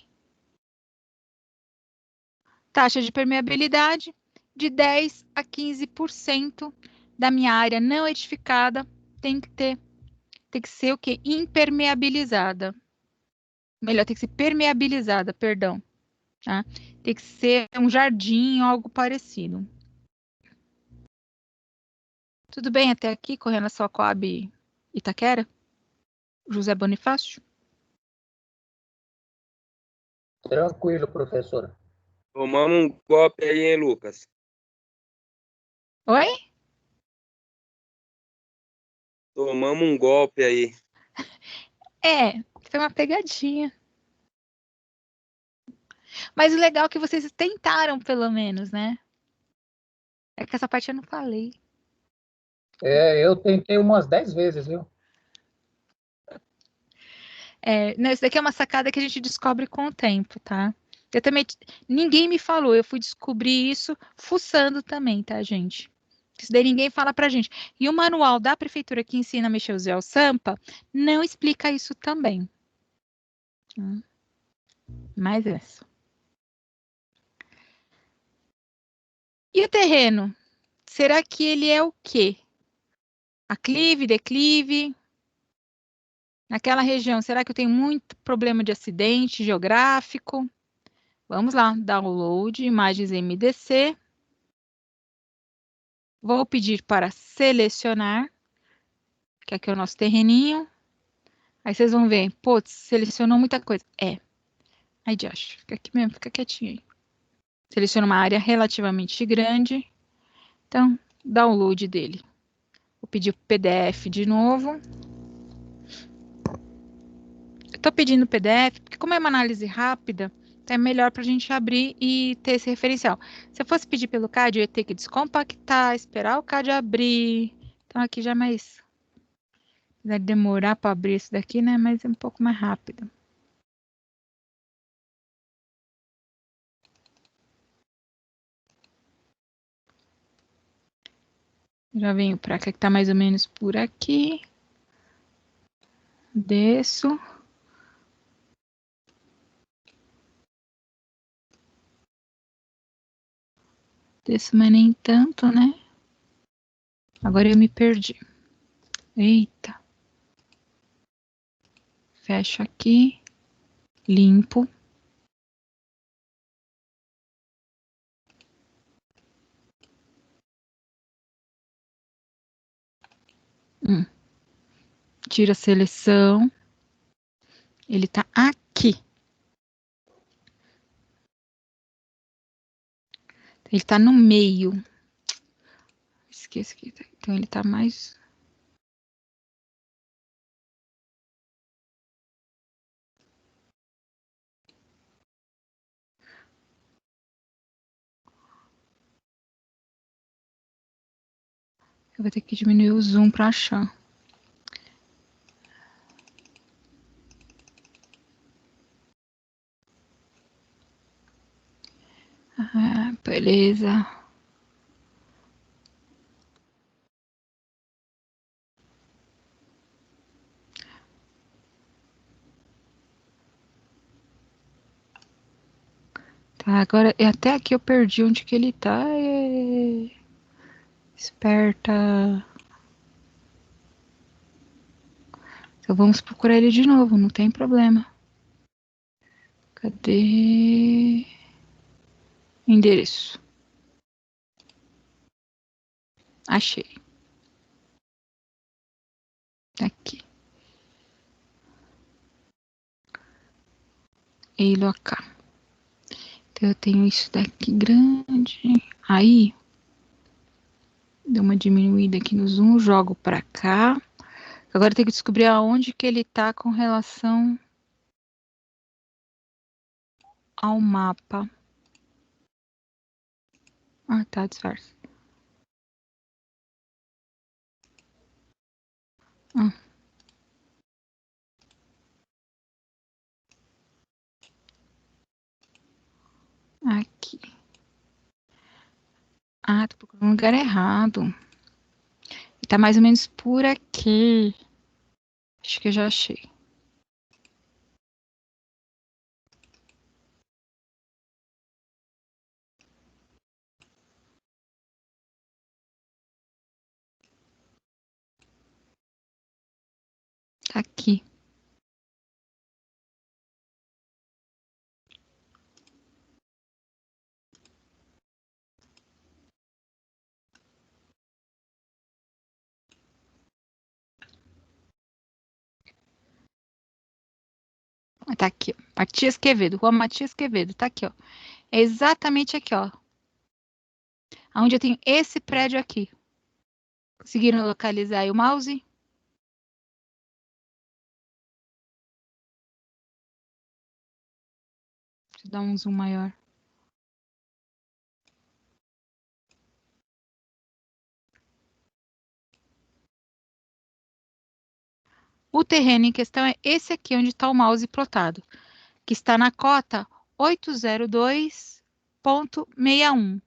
taxa de permeabilidade de 10 a 15% da minha área não edificada tem que ter tem que ser o quê? Impermeabilizada. Melhor, tem que ser permeabilizada, perdão. Tá? Tem que ser um jardim, algo parecido. Tudo bem até aqui, correndo a sua Coab Itaquera? José Bonifácio? Tranquilo, professora. Tomamos um golpe aí, hein, Lucas? Oi? Tomamos um golpe aí. É, foi uma pegadinha. Mas o legal é que vocês tentaram, pelo menos, né? É que essa parte eu não falei. Eu tentei umas 10 vezes, viu? Não, isso daqui é uma sacada que a gente descobre com o tempo, tá? Eu também. Ninguém me falou, eu fui descobrir isso fuçando também, tá, gente? Isso daí ninguém fala pra gente. E o manual da prefeitura que ensina a mexer o Zé Sampa não explica isso também. Mas é isso. E o terreno? Será que ele é o quê? Aclive, declive? Naquela região, será que eu tenho muito problema de acidente geográfico? Vamos lá, download, imagens MDC. Vou pedir para selecionar, que aqui é o nosso terreninho. Aí vocês vão ver, putz, selecionou muita coisa. Aí de acho, fica aqui mesmo, fica quietinho aí. Seleciona uma área relativamente grande. Então, download dele. Vou pedir o PDF de novo. Eu estou pedindo PDF, porque como é uma análise rápida, então é melhor para a gente abrir e ter esse referencial. Se eu fosse pedir pelo CAD, eu ia ter que descompactar, esperar o CAD abrir. Então aqui já é mais... Vai demorar para abrir isso daqui, né? Mas é um pouco mais rápido. Já venho para cá, que está mais ou menos por aqui. Desço. Desço, mas nem tanto, né? Agora eu me perdi. Eita. Fecho aqui. Limpo. Tira a seleção. Ele tá aqui. Ele tá no meio. Esqueci que então ele tá mais... Eu vou ter que diminuir o zoom para achar. Ah, beleza. Tá, agora até aqui eu perdi onde que ele tá. Esperta. Então vamos procurar ele de novo, não tem problema. Cadê? Endereço. Achei. Tá aqui. Eiloca. Então eu tenho isso daqui grande. Aí, deu uma diminuída aqui no zoom, jogo pra cá. Agora tem que descobrir aonde que ele tá com relação ao mapa. Ah, tá, disfarce. Aqui. Ah, tô procurando um lugar errado. Tá mais ou menos por aqui. Acho que eu já achei. Tá aqui. Tá aqui, ó. Matias Quevedo, Rua Matias Quevedo, tá aqui, ó. É exatamente aqui, ó. Onde eu tenho esse prédio aqui. Conseguiram localizar aí o mouse? Deixa eu dar um zoom maior. O terreno em questão é esse aqui, onde está o mouse plotado, que está na cota 802.61.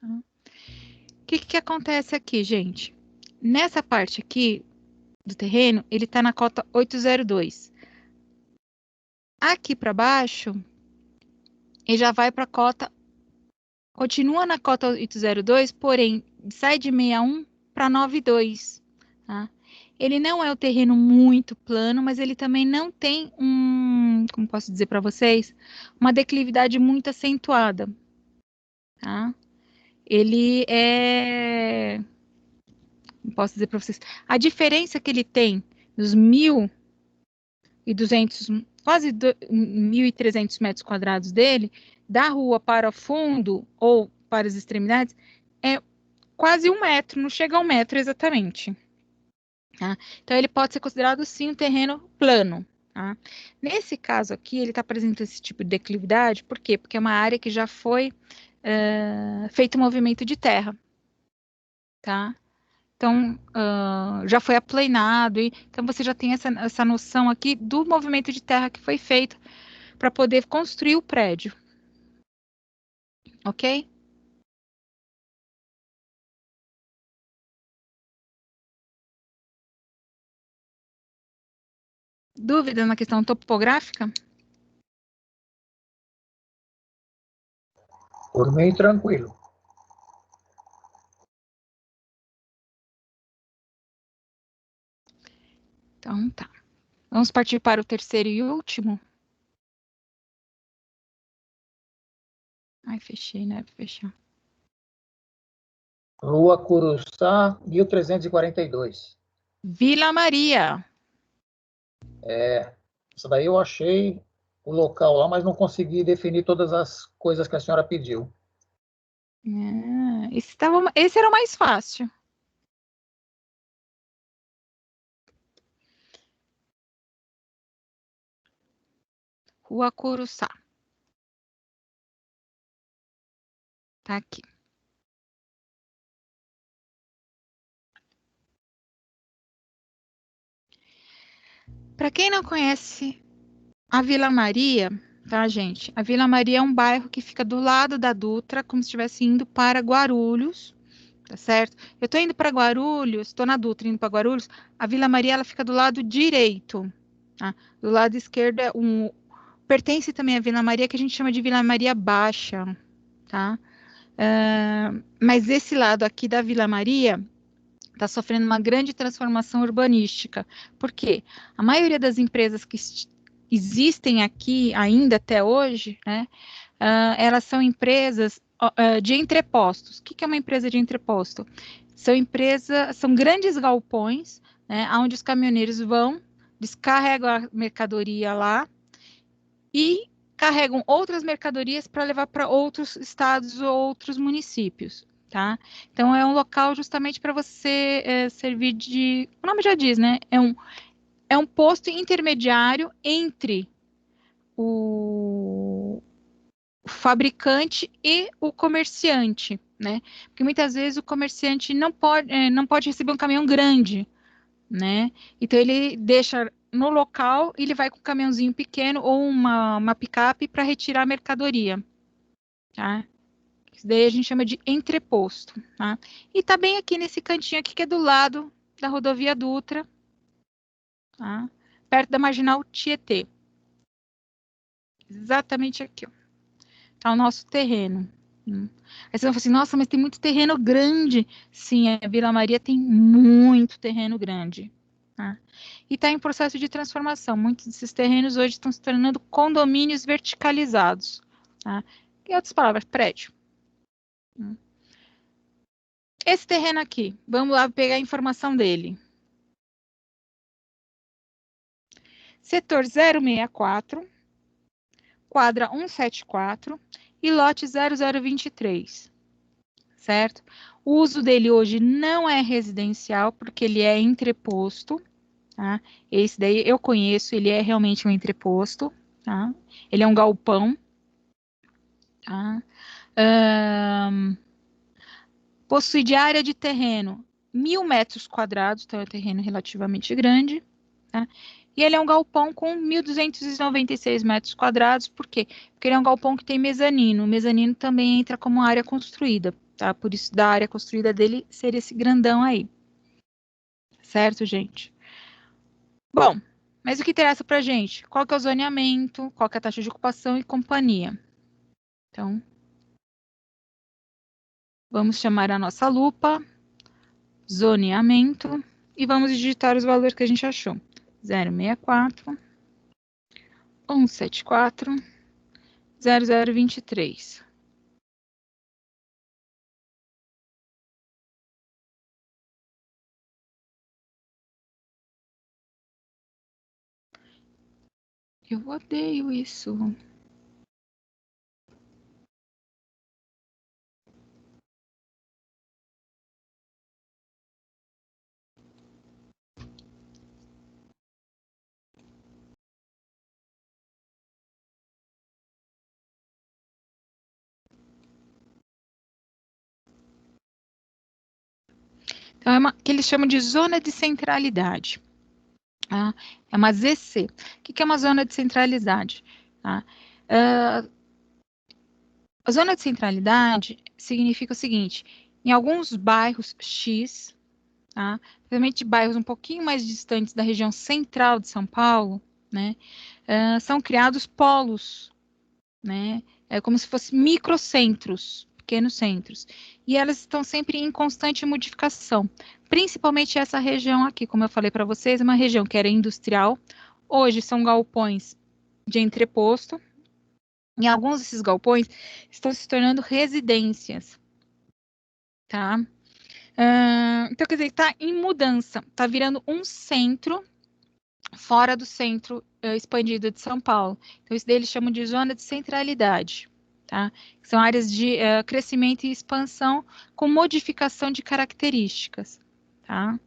O que acontece aqui, gente? Nessa parte aqui do terreno, ele está na cota 802. Aqui para baixo, ele já vai para a cota, continua na cota 802, porém, sai de 61 para 92, tá? Ele não é um terreno muito plano, mas ele também não tem como posso dizer para vocês, uma declividade muito acentuada, tá? Ele é, como posso dizer para vocês, a diferença que ele tem dos 1.200, quase 1.300 metros quadrados dele, da rua para o fundo ou para as extremidades, é quase 1 metro, não chega a 1 metro exatamente. Tá? Então, ele pode ser considerado, sim, um terreno plano. Tá? Nesse caso aqui, ele está apresentando esse tipo de declividade, por quê? Porque é uma área que já foi feito um movimento de terra. Tá? Então, já foi aplanado, então você já tem essa noção aqui do movimento de terra que foi feito para poder construir o prédio. Ok? Dúvida na questão topográfica? Por mim, tranquilo. Então, tá. Vamos partir para o terceiro e último? Ai, fechei, né? Fechar. Rua Curuçá, 1342. Vila Maria. Isso daí eu achei o local lá, mas não consegui definir todas as coisas que a senhora pediu. Esse era o mais fácil. Rua Curuçá. Tá aqui. Para quem não conhece a Vila Maria, tá, gente? A Vila Maria é um bairro que fica do lado da Dutra, como se estivesse indo para Guarulhos, tá certo? Eu tô indo para Guarulhos, tô na Dutra indo para Guarulhos, a Vila Maria ela fica do lado direito, tá? Do lado esquerdo pertence também à Vila Maria, que a gente chama de Vila Maria Baixa, tá? Mas esse lado aqui da Vila Maria está sofrendo uma grande transformação urbanística. Por quê? A maioria das empresas que existem aqui ainda até hoje, né, elas são empresas de entrepostos. O que é uma empresa de entreposto? São grandes galpões, né, onde os caminhoneiros vão, descarregam a mercadoria lá e carregam outras mercadorias para levar para outros estados ou outros municípios. Tá? Então, é um local justamente para você servir de... O nome já diz, né? É um posto intermediário entre o fabricante e o comerciante, né? Porque muitas vezes o comerciante não pode receber um caminhão grande, né? Então, ele deixa no local e ele vai com um caminhãozinho pequeno ou uma picape para retirar a mercadoria, tá? Isso daí a gente chama de entreposto, tá? E tá bem aqui nesse cantinho aqui, que é do lado da rodovia Dutra, tá? Perto da Marginal Tietê. Exatamente aqui, ó. Tá o nosso terreno. Aí você vai falar assim, nossa, mas tem muito terreno grande. Sim, a Vila Maria tem muito terreno grande. Tá? E está em processo de transformação. Muitos desses terrenos hoje estão se tornando condomínios verticalizados. Tá? Em outras palavras, prédio. Esse terreno aqui, vamos lá pegar a informação dele. Setor 064, quadra 174 e lote 0023, certo? O uso dele hoje não é residencial, porque ele é entreposto, tá? Esse daí eu conheço, ele é realmente um entreposto, tá? Ele é um galpão, tá? Possui de área de terreno 1.000 metros quadrados, então é um terreno relativamente grande, tá? E ele é um galpão com 1.296 metros quadrados, por quê? Porque ele é um galpão que tem mezanino. O mezanino também entra como área construída, tá? Por isso, da área construída dele seria esse grandão aí. Certo, gente? Bom, mas o que interessa pra gente? Qual que é o zoneamento, qual que é a taxa de ocupação e companhia? Então, vamos chamar a nossa lupa, zoneamento, e vamos digitar os valores que a gente achou. 064, 174, 0023. Eu odeio isso. Então, é que eles chamam de zona de centralidade. Tá? É uma ZC. O que é uma zona de centralidade? Tá? A zona de centralidade significa o seguinte: em alguns bairros X, tá? Principalmente bairros um pouquinho mais distantes da região central de São Paulo, né? São criados polos, né? É como se fossem microcentros, pequenos centros. E elas estão sempre em constante modificação. Principalmente essa região aqui, como eu falei para vocês, é uma região que era industrial. Hoje são galpões de entreposto. E alguns desses galpões estão se tornando residências. Tá? Então, quer dizer, está em mudança. Está virando um centro fora do centro expandido de São Paulo. Então, isso daí eles chamam de zona de centralidade, tá? São áreas de crescimento e expansão com modificação de características, tá?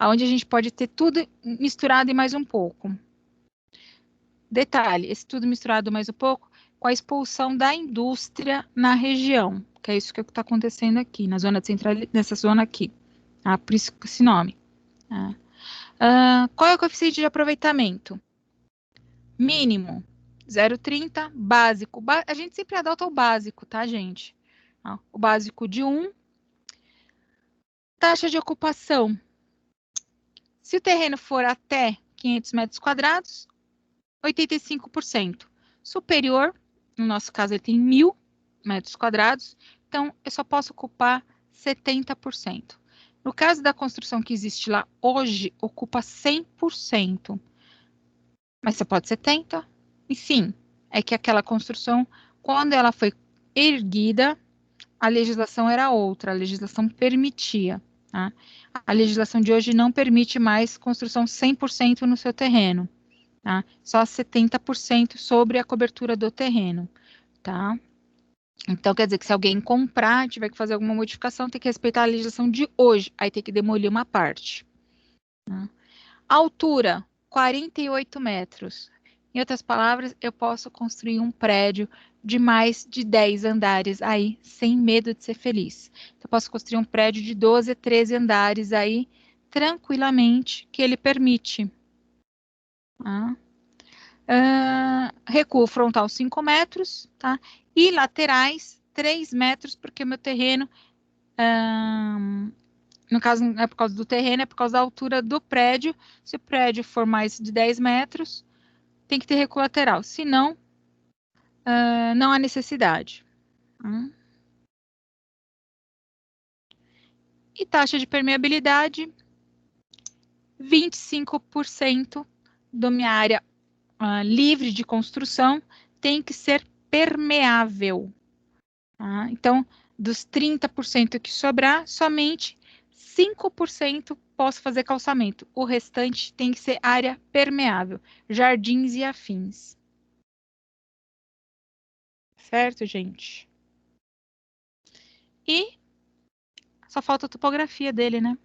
Onde a gente pode ter tudo misturado e mais um pouco. Detalhe, esse tudo misturado mais um pouco com a expulsão da indústria na região, que é isso que está acontecendo aqui, na zona de centralidade, nessa zona aqui. Tá? Por isso esse nome. Tá? Qual é o coeficiente de aproveitamento? Mínimo 0,30, básico. A gente sempre adota o básico, tá, gente? O básico de 1. Taxa de ocupação. Se o terreno for até 500 metros quadrados, 85%. Superior, no nosso caso, ele tem 1.000 metros quadrados, então eu só posso ocupar 70%. No caso da construção que existe lá hoje, ocupa 100%. Mas você pode 70%. E sim, é que aquela construção, quando ela foi erguida, a legislação era outra, a legislação permitia. Tá? A legislação de hoje não permite mais construção 100% no seu terreno. Tá? Só 70% sobre a cobertura do terreno. Tá? Então, quer dizer que se alguém comprar, tiver que fazer alguma modificação, tem que respeitar a legislação de hoje. Aí tem que demolir uma parte. Tá? Altura, 48 metros. Em outras palavras, eu posso construir um prédio de mais de 10 andares aí, sem medo de ser feliz. Eu posso construir um prédio de 12, 13 andares aí, tranquilamente, que ele permite. Tá? Recuo frontal 5 metros, tá? E laterais 3 metros, porque meu terreno, no caso não é por causa do terreno, é por causa da altura do prédio. Se o prédio for mais de 10 metros, tem que ter recuo lateral. Se não, não há necessidade. E taxa de permeabilidade, 25% da minha área livre de construção tem que ser permeável. Tá? Então, dos 30% que sobrar, somente 5% posso fazer calçamento. O restante tem que ser área permeável, jardins e afins. Certo, gente? E só falta a topografia dele, né?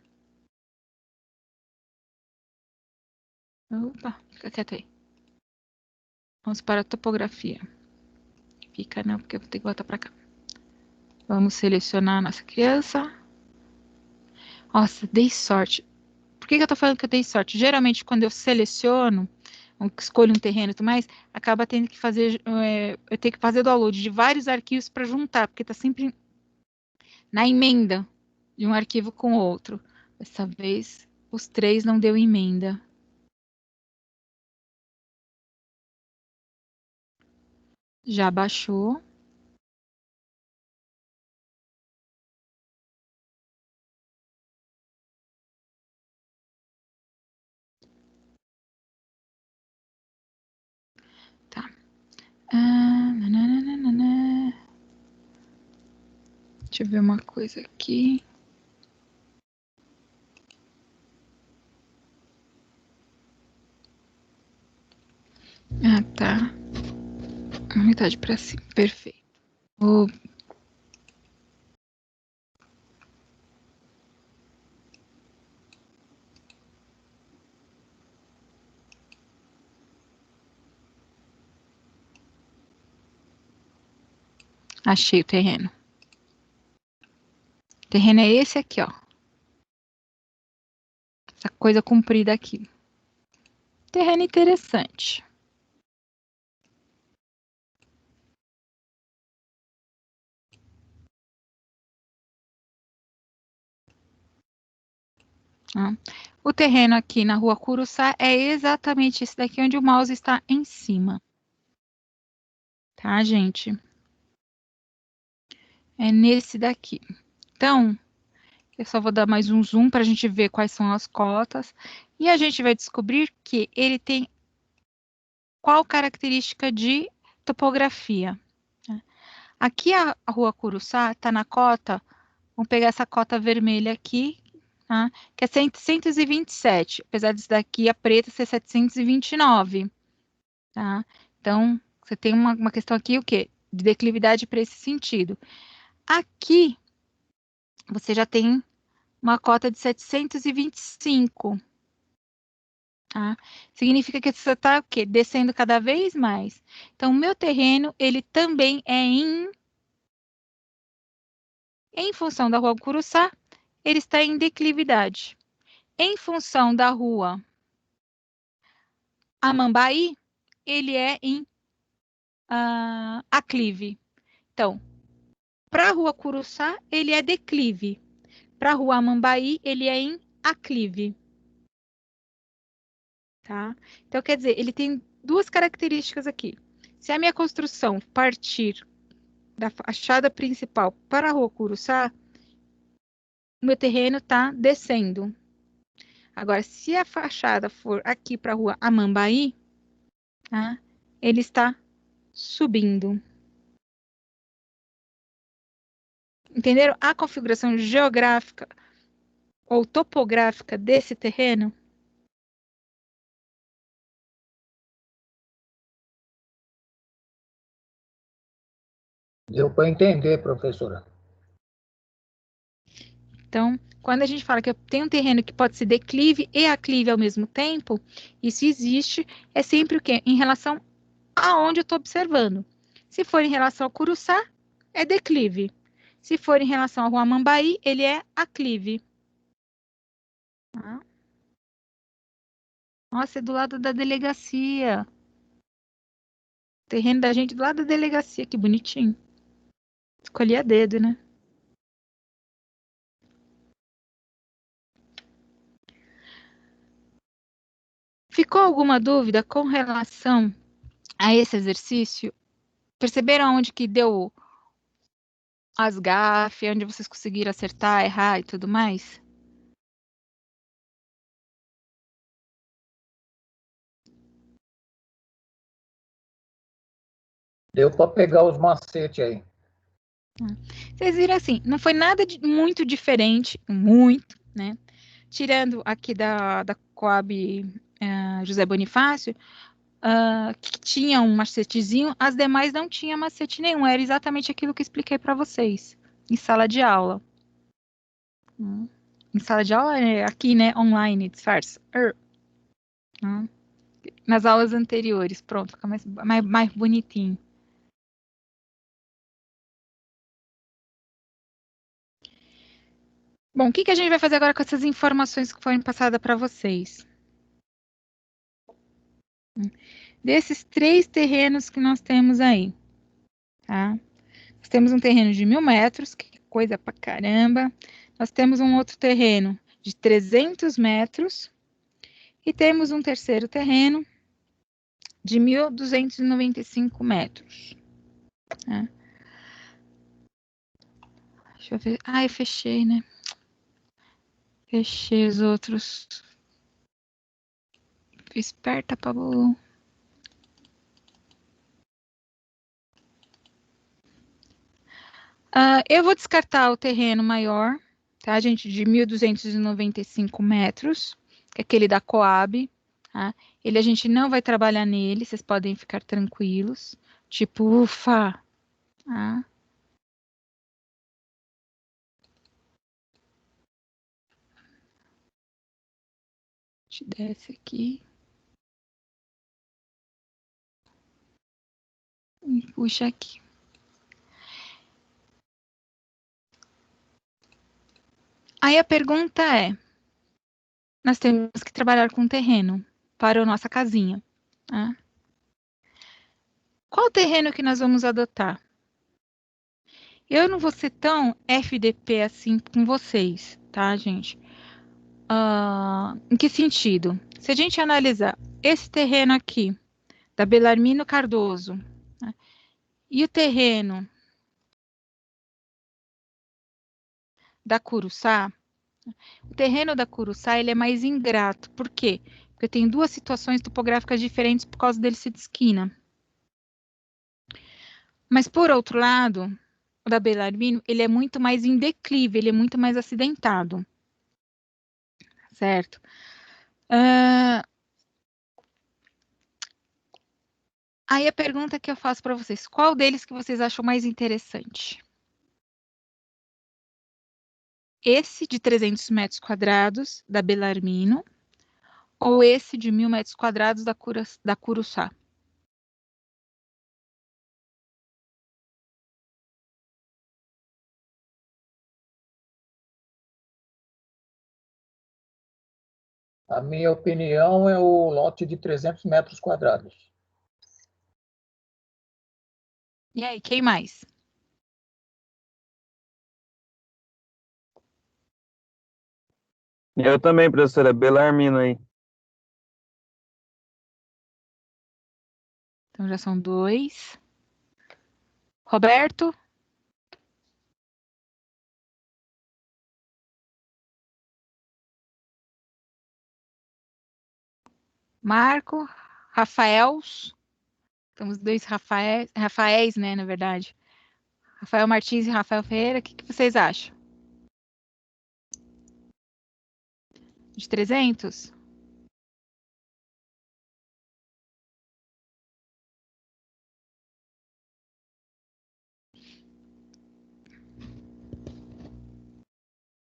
Opa, fica quieto aí. Vamos para a topografia. Fica não, porque eu vou ter que voltar para cá. Vamos selecionar a nossa criança. Nossa, dei sorte. Por que eu tô falando que eu dei sorte? Geralmente, quando eu seleciono, escolho um terreno e tudo mais, acaba tendo que fazer, eu tenho que fazer download de vários arquivos para juntar, porque tá sempre na emenda de um arquivo com o outro. Dessa vez, os 3 não deu emenda. Já baixou. Tá. Nananana. Deixa eu ver uma coisa aqui. Ah, tá. Metade para cima. Perfeito. Achei o terreno. O terreno é esse aqui, ó. Essa coisa comprida aqui. Terreno interessante. O terreno aqui na rua Curuçá é exatamente esse daqui onde o mouse está em cima. Tá, gente? É nesse daqui. Então, eu só vou dar mais um zoom para a gente ver quais são as cotas. E a gente vai descobrir que ele tem qual característica de topografia. Aqui a rua Curuçá está na cota, vamos pegar essa cota vermelha aqui, tá? Que é 727, apesar disso daqui a preta ser 729, tá? Então, você tem uma questão aqui, o quê? De declividade para esse sentido. Aqui, você já tem uma cota de 725, tá? Significa que você está o quê? Descendo cada vez mais. Então, o meu terreno, ele também é em função da rua Curuçá, ele está em declividade. Em função da rua Amambaí, ele é em aclive. Então, para a rua Curuçá, ele é declive. Para a rua Amambaí, ele é em aclive. Tá? Então, quer dizer, ele tem duas características aqui. Se a minha construção partir da fachada principal para a rua Curuçá, o meu terreno está descendo. Agora, se a fachada for aqui para a rua Amambaí, tá? Ele está subindo. Entenderam a configuração geográfica ou topográfica desse terreno? Deu para entender, professora. Então, quando a gente fala que eu tenho um terreno que pode ser declive e aclive ao mesmo tempo, isso existe, é sempre o quê? Em relação aonde eu estou observando. Se for em relação ao Curuçá, é declive. Se for em relação ao Rua Mambaí, ele é aclive. Tá? Nossa, é do lado da delegacia. O terreno da gente do lado da delegacia, que bonitinho. Escolhi a dedo, né? Ficou alguma dúvida com relação a esse exercício? Perceberam onde que deu as gafes, onde vocês conseguiram acertar, errar e tudo mais? Deu para pegar os macetes aí. Vocês viram assim, não foi nada de muito diferente, muito, né? Tirando aqui da Coab José Bonifácio, que tinha um macetezinho, as demais não tinha macete nenhum, era exatamente aquilo que eu expliquei para vocês, em sala de aula. Em sala de aula, aqui, né, online, disfarça. Nas aulas anteriores, pronto, fica mais bonitinho. Bom, o que a gente vai fazer agora com essas informações que foram passadas para vocês? Desses 3 terrenos que nós temos aí, tá? Nós temos um terreno de 1.000 metros, que coisa pra caramba. Nós temos um outro terreno de 300 metros. E temos um terceiro terreno de 1.295 metros. Tá? Deixa eu ver. Ah, eu fechei, né? Fechei os outros. Fui esperta, Pablo. Eu vou descartar o terreno maior, tá, gente? De 1.295 metros, que é aquele da Coab. Tá? Ele a gente não vai trabalhar nele, vocês podem ficar tranquilos. Tipo, ufa. Tá? A gente desce aqui. E puxa aqui. Aí a pergunta é, nós temos que trabalhar com terreno para a nossa casinha. Tá? Qual terreno que nós vamos adotar? Eu não vou ser tão FDP assim com vocês, tá, gente? Em que sentido? Se a gente analisar esse terreno aqui, da Belarmino Cardoso, né, e o terreno da Curuçá, o terreno da Curuçá ele é mais ingrato. Por quê? Porque tem 2 situações topográficas diferentes por causa dele ser de esquina. Mas, por outro lado, o da Belarmino, ele é muito mais em declive, ele é muito mais acidentado. Certo? Aí a pergunta que eu faço para vocês, qual deles que vocês acham mais interessante? Esse de 300 metros quadrados, da Belarmino, ou esse de 1.000 metros quadrados da Curuçá? A minha opinião é o lote de 300 metros quadrados. E aí, quem mais? Eu também, professora, Belarmino aí. Então já são 2. Roberto? Marco? Rafaels? Temos 2 Rafaéis, né, na verdade. Rafael Martins e Rafael Ferreira, o que vocês acham? De 300?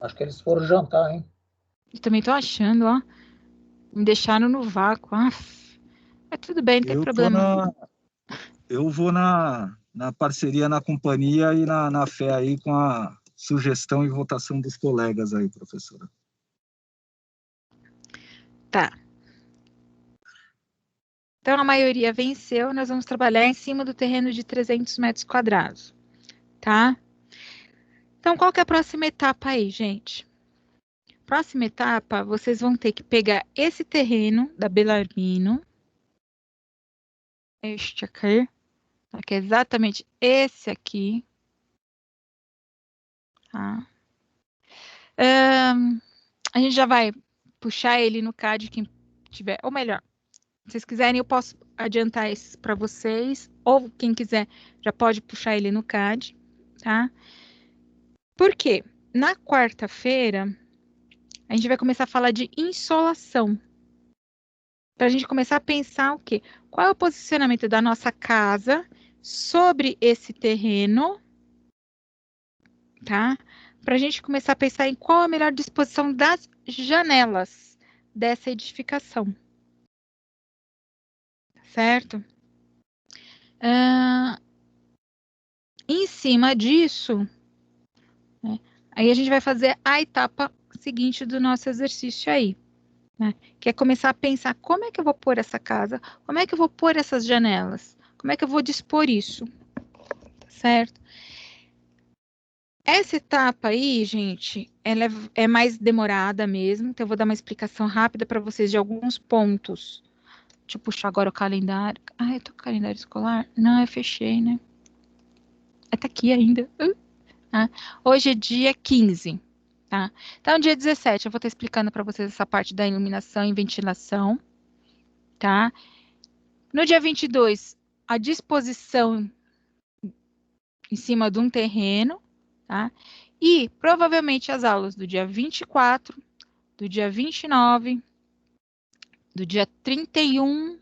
Acho que eles foram jantar, hein? Eu também tô achando, ó. Me deixaram no vácuo. Mas tudo bem, não tem problema. Eu vou na parceria, na companhia e na fé aí com a sugestão e votação dos colegas aí, professora. Tá. Então, a maioria venceu, nós vamos trabalhar em cima do terreno de 300 metros quadrados, tá? Então, qual que é a próxima etapa aí, gente? Próxima etapa, vocês vão ter que pegar esse terreno da Belarmino, este aqui, tá? Que é exatamente esse aqui. Tá? A gente já vai puxar ele no CAD, quem tiver, ou melhor, se vocês quiserem, eu posso adiantar esses para vocês, ou quem quiser já pode puxar ele no CAD, tá? Por quê? Na quarta-feira, a gente vai começar a falar de insolação. Para a gente começar a pensar o quê? Qual é o posicionamento da nossa casa sobre esse terreno, tá? Para a gente começar a pensar em qual a melhor disposição das janelas dessa edificação. Certo? Em cima disso, né, aí a gente vai fazer a etapa seguinte do nosso exercício aí, né, que é começar a pensar como é que eu vou pôr essa casa, como é que eu vou pôr essas janelas, como é que eu vou dispor isso, certo? Essa etapa aí, gente, ela é mais demorada mesmo, então eu vou dar uma explicação rápida para vocês de alguns pontos. Deixa eu puxar agora o calendário. Ah, eu tô com o calendário escolar? Não, eu fechei, né? Tá aqui ainda. Tá? Hoje é dia 15, tá? Então, dia 17, eu vou estar explicando para vocês essa parte da iluminação e ventilação, tá? No dia 22, a disposição em cima de um terreno, tá? E, provavelmente, as aulas do dia 24, do dia 29, do dia 31...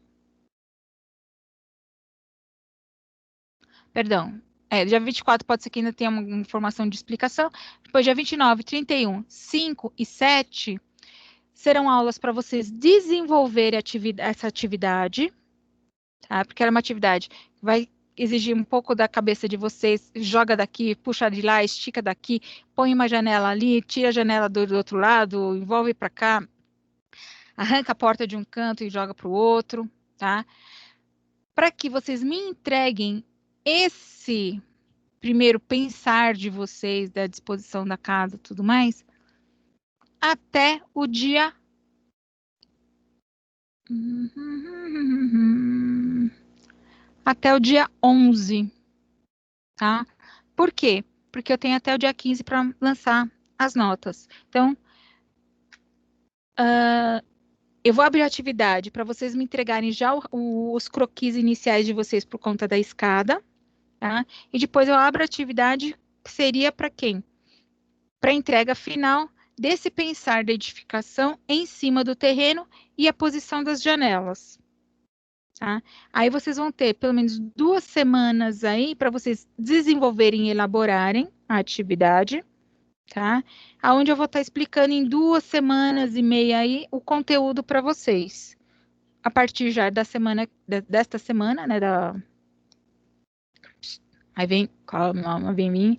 Perdão, dia 24 pode ser que ainda tenha uma informação de explicação. Depois, dia 29, 31, 5 e 7 serão aulas para vocês desenvolverem essa atividade, tá? Porque era uma atividade que vai exigir um pouco da cabeça de vocês, joga daqui, puxa de lá, estica daqui, põe uma janela ali, tira a janela do outro lado, envolve para cá, arranca a porta de um canto e joga para o outro, tá? Para que vocês me entreguem esse primeiro pensar de vocês, da disposição da casa e tudo mais, até o dia... Até o dia 11, tá? Por quê? Porque eu tenho até o dia 15 para lançar as notas. Então, eu vou abrir a atividade para vocês me entregarem já os croquis iniciais de vocês por conta da escada, tá? E depois eu abro a atividade que seria para quem? Para a entrega final desse pensar da edificação em cima do terreno e a posição das janelas. Tá? Aí vocês vão ter pelo menos 2 semanas aí para vocês desenvolverem e elaborarem a atividade, tá? Aonde eu vou estar explicando em 2 semanas e meia aí o conteúdo para vocês. A partir já da semana, desta semana, né, aí vem, calma, vem mim.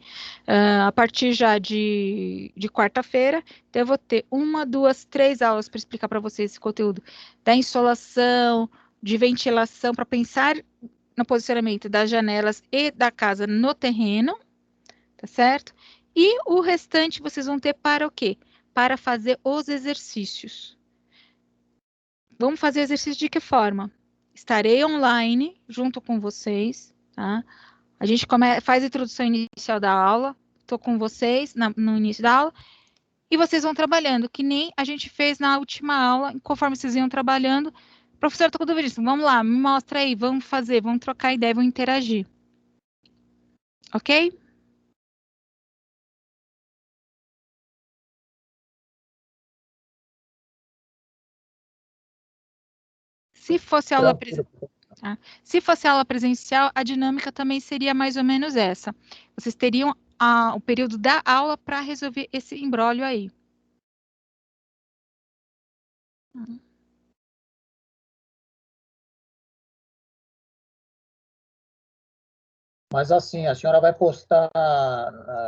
A partir já de quarta-feira, então eu vou ter 1, 2, 3 aulas para explicar para vocês esse conteúdo da insolação, de ventilação, para pensar no posicionamento das janelas e da casa no terreno, tá certo? E o restante vocês vão ter para o quê? Para fazer os exercícios. Vamos fazer exercício de que forma? Estarei online junto com vocês, tá? A gente faz a introdução inicial da aula, estou com vocês no início da aula, e vocês vão trabalhando, que nem a gente fez na última aula, conforme vocês iam trabalhando. Professor, estou com dúvida disso, vamos lá, me mostra aí, vamos fazer, vamos trocar ideia, vamos interagir. Ok? Se fosse aula presencial, a dinâmica também seria mais ou menos essa. Vocês teriam o período da aula para resolver esse imbróglio aí. Mas assim, a senhora vai postar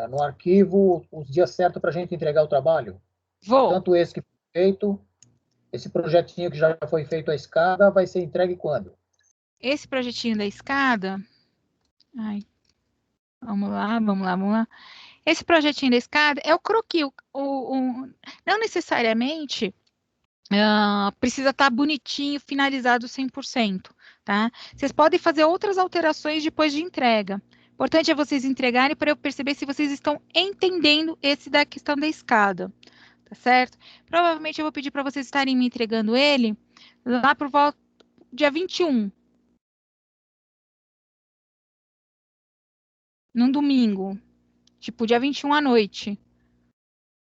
no arquivo os dias certos para a gente entregar o trabalho? Vou. Tanto esse que foi feito, esse projetinho que já foi feito a escada, vai ser entregue quando? Esse projetinho da escada... Ai, vamos lá. Esse projetinho da escada é o croquis. Não necessariamente precisa estar bonitinho, finalizado 100%, tá? Vocês podem fazer outras alterações depois de entrega. O importante é vocês entregarem para eu perceber se vocês estão entendendo esse da questão da escada, tá certo? Provavelmente eu vou pedir para vocês estarem me entregando ele lá por volta dia 21. Num domingo. Tipo, dia 21 à noite.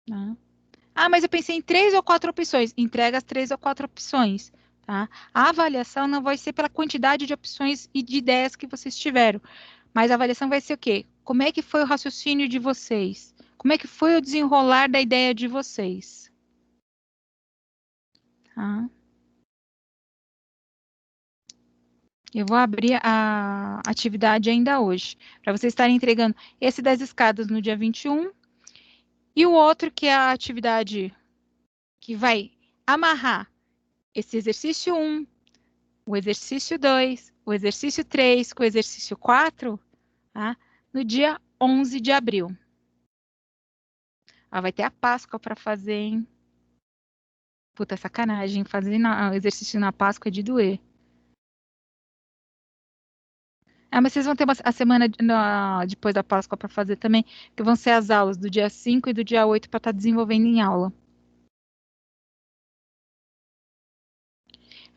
Tá? Ah, mas eu pensei em 3 ou 4 opções. Entrega as 3 ou 4 opções. Tá? A avaliação não vai ser pela quantidade de opções e de ideias que vocês tiveram. Mas a avaliação vai ser o quê? Como é que foi o raciocínio de vocês? Como é que foi o desenrolar da ideia de vocês? Tá? Eu vou abrir a atividade ainda hoje, para vocês estarem entregando esse das escadas no dia 21 e o outro que é a atividade que vai amarrar esse exercício 1, o exercício 2, o exercício 3 com o exercício 4, tá? No dia 11 de abril. Ah, vai ter a Páscoa para fazer, hein? Puta sacanagem, fazer exercício na Páscoa é de doer. Ah, mas vocês vão ter a semana depois da Páscoa para fazer também, que vão ser as aulas do dia 5 e do dia 8 para estar desenvolvendo em aula.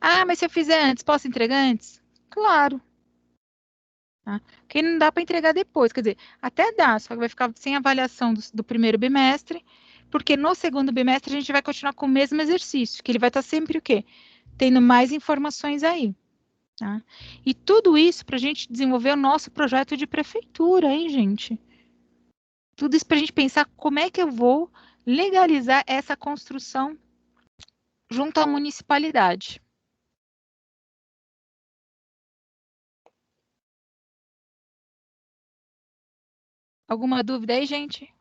Ah, mas se eu fizer antes, posso entregar antes? Claro. Tá? Porque não dá para entregar depois, quer dizer, até dá, só que vai ficar sem avaliação do primeiro bimestre, porque no segundo bimestre a gente vai continuar com o mesmo exercício, que ele vai estar sempre o quê? Tendo mais informações aí. Tá? E tudo isso para a gente desenvolver o nosso projeto de prefeitura, hein, gente? Tudo isso para a gente pensar como é que eu vou legalizar essa construção junto à municipalidade. Alguma dúvida aí, gente?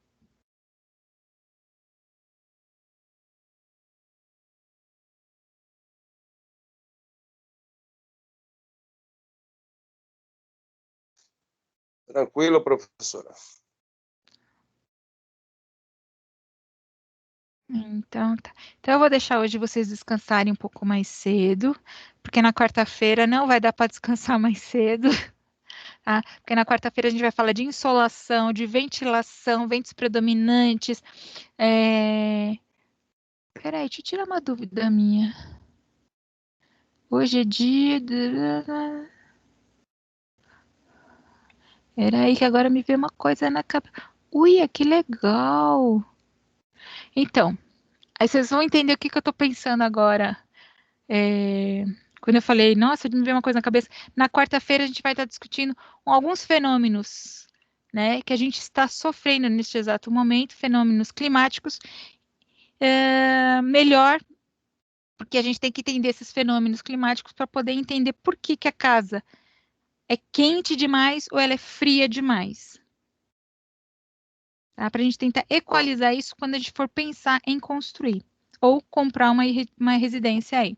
Tranquilo, professora. Então, tá. Então, eu vou deixar hoje vocês descansarem um pouco mais cedo, porque na quarta-feira não vai dar para descansar mais cedo, tá? Porque na quarta-feira a gente vai falar de insolação, de ventilação, ventos predominantes. Peraí, deixa eu tirar uma dúvida minha. Hoje é dia. Peraí, que agora me veio uma coisa na cabeça. Ui, que legal! Então, aí vocês vão entender o que eu tô pensando agora. Quando eu falei, nossa, me veio uma coisa na cabeça. Na quarta-feira a gente vai estar discutindo alguns fenômenos, né, que a gente está sofrendo neste exato momento, fenômenos climáticos. Melhor, porque a gente tem que entender esses fenômenos climáticos para poder entender por que a casa é quente demais ou ela é fria demais. Tá? Para a gente tentar equalizar isso quando a gente for pensar em construir ou comprar uma residência aí.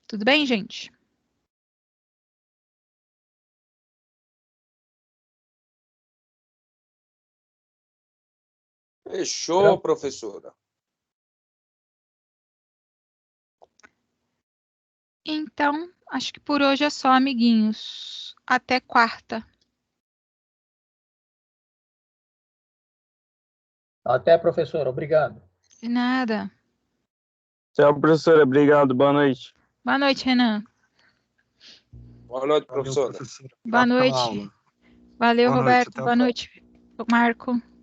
Tudo bem, gente? Fechou, professora. Então, acho que por hoje é só, amiguinhos. Até quarta. Até, professora. Obrigado. De nada. Tchau, professora. Obrigado. Boa noite. Boa noite, Renan. Boa noite, Valeu, professora. professora. Boa Obrigado pela noite. aula. Valeu, Boa noite, Roberto. até a Boa próxima. noite, Marco.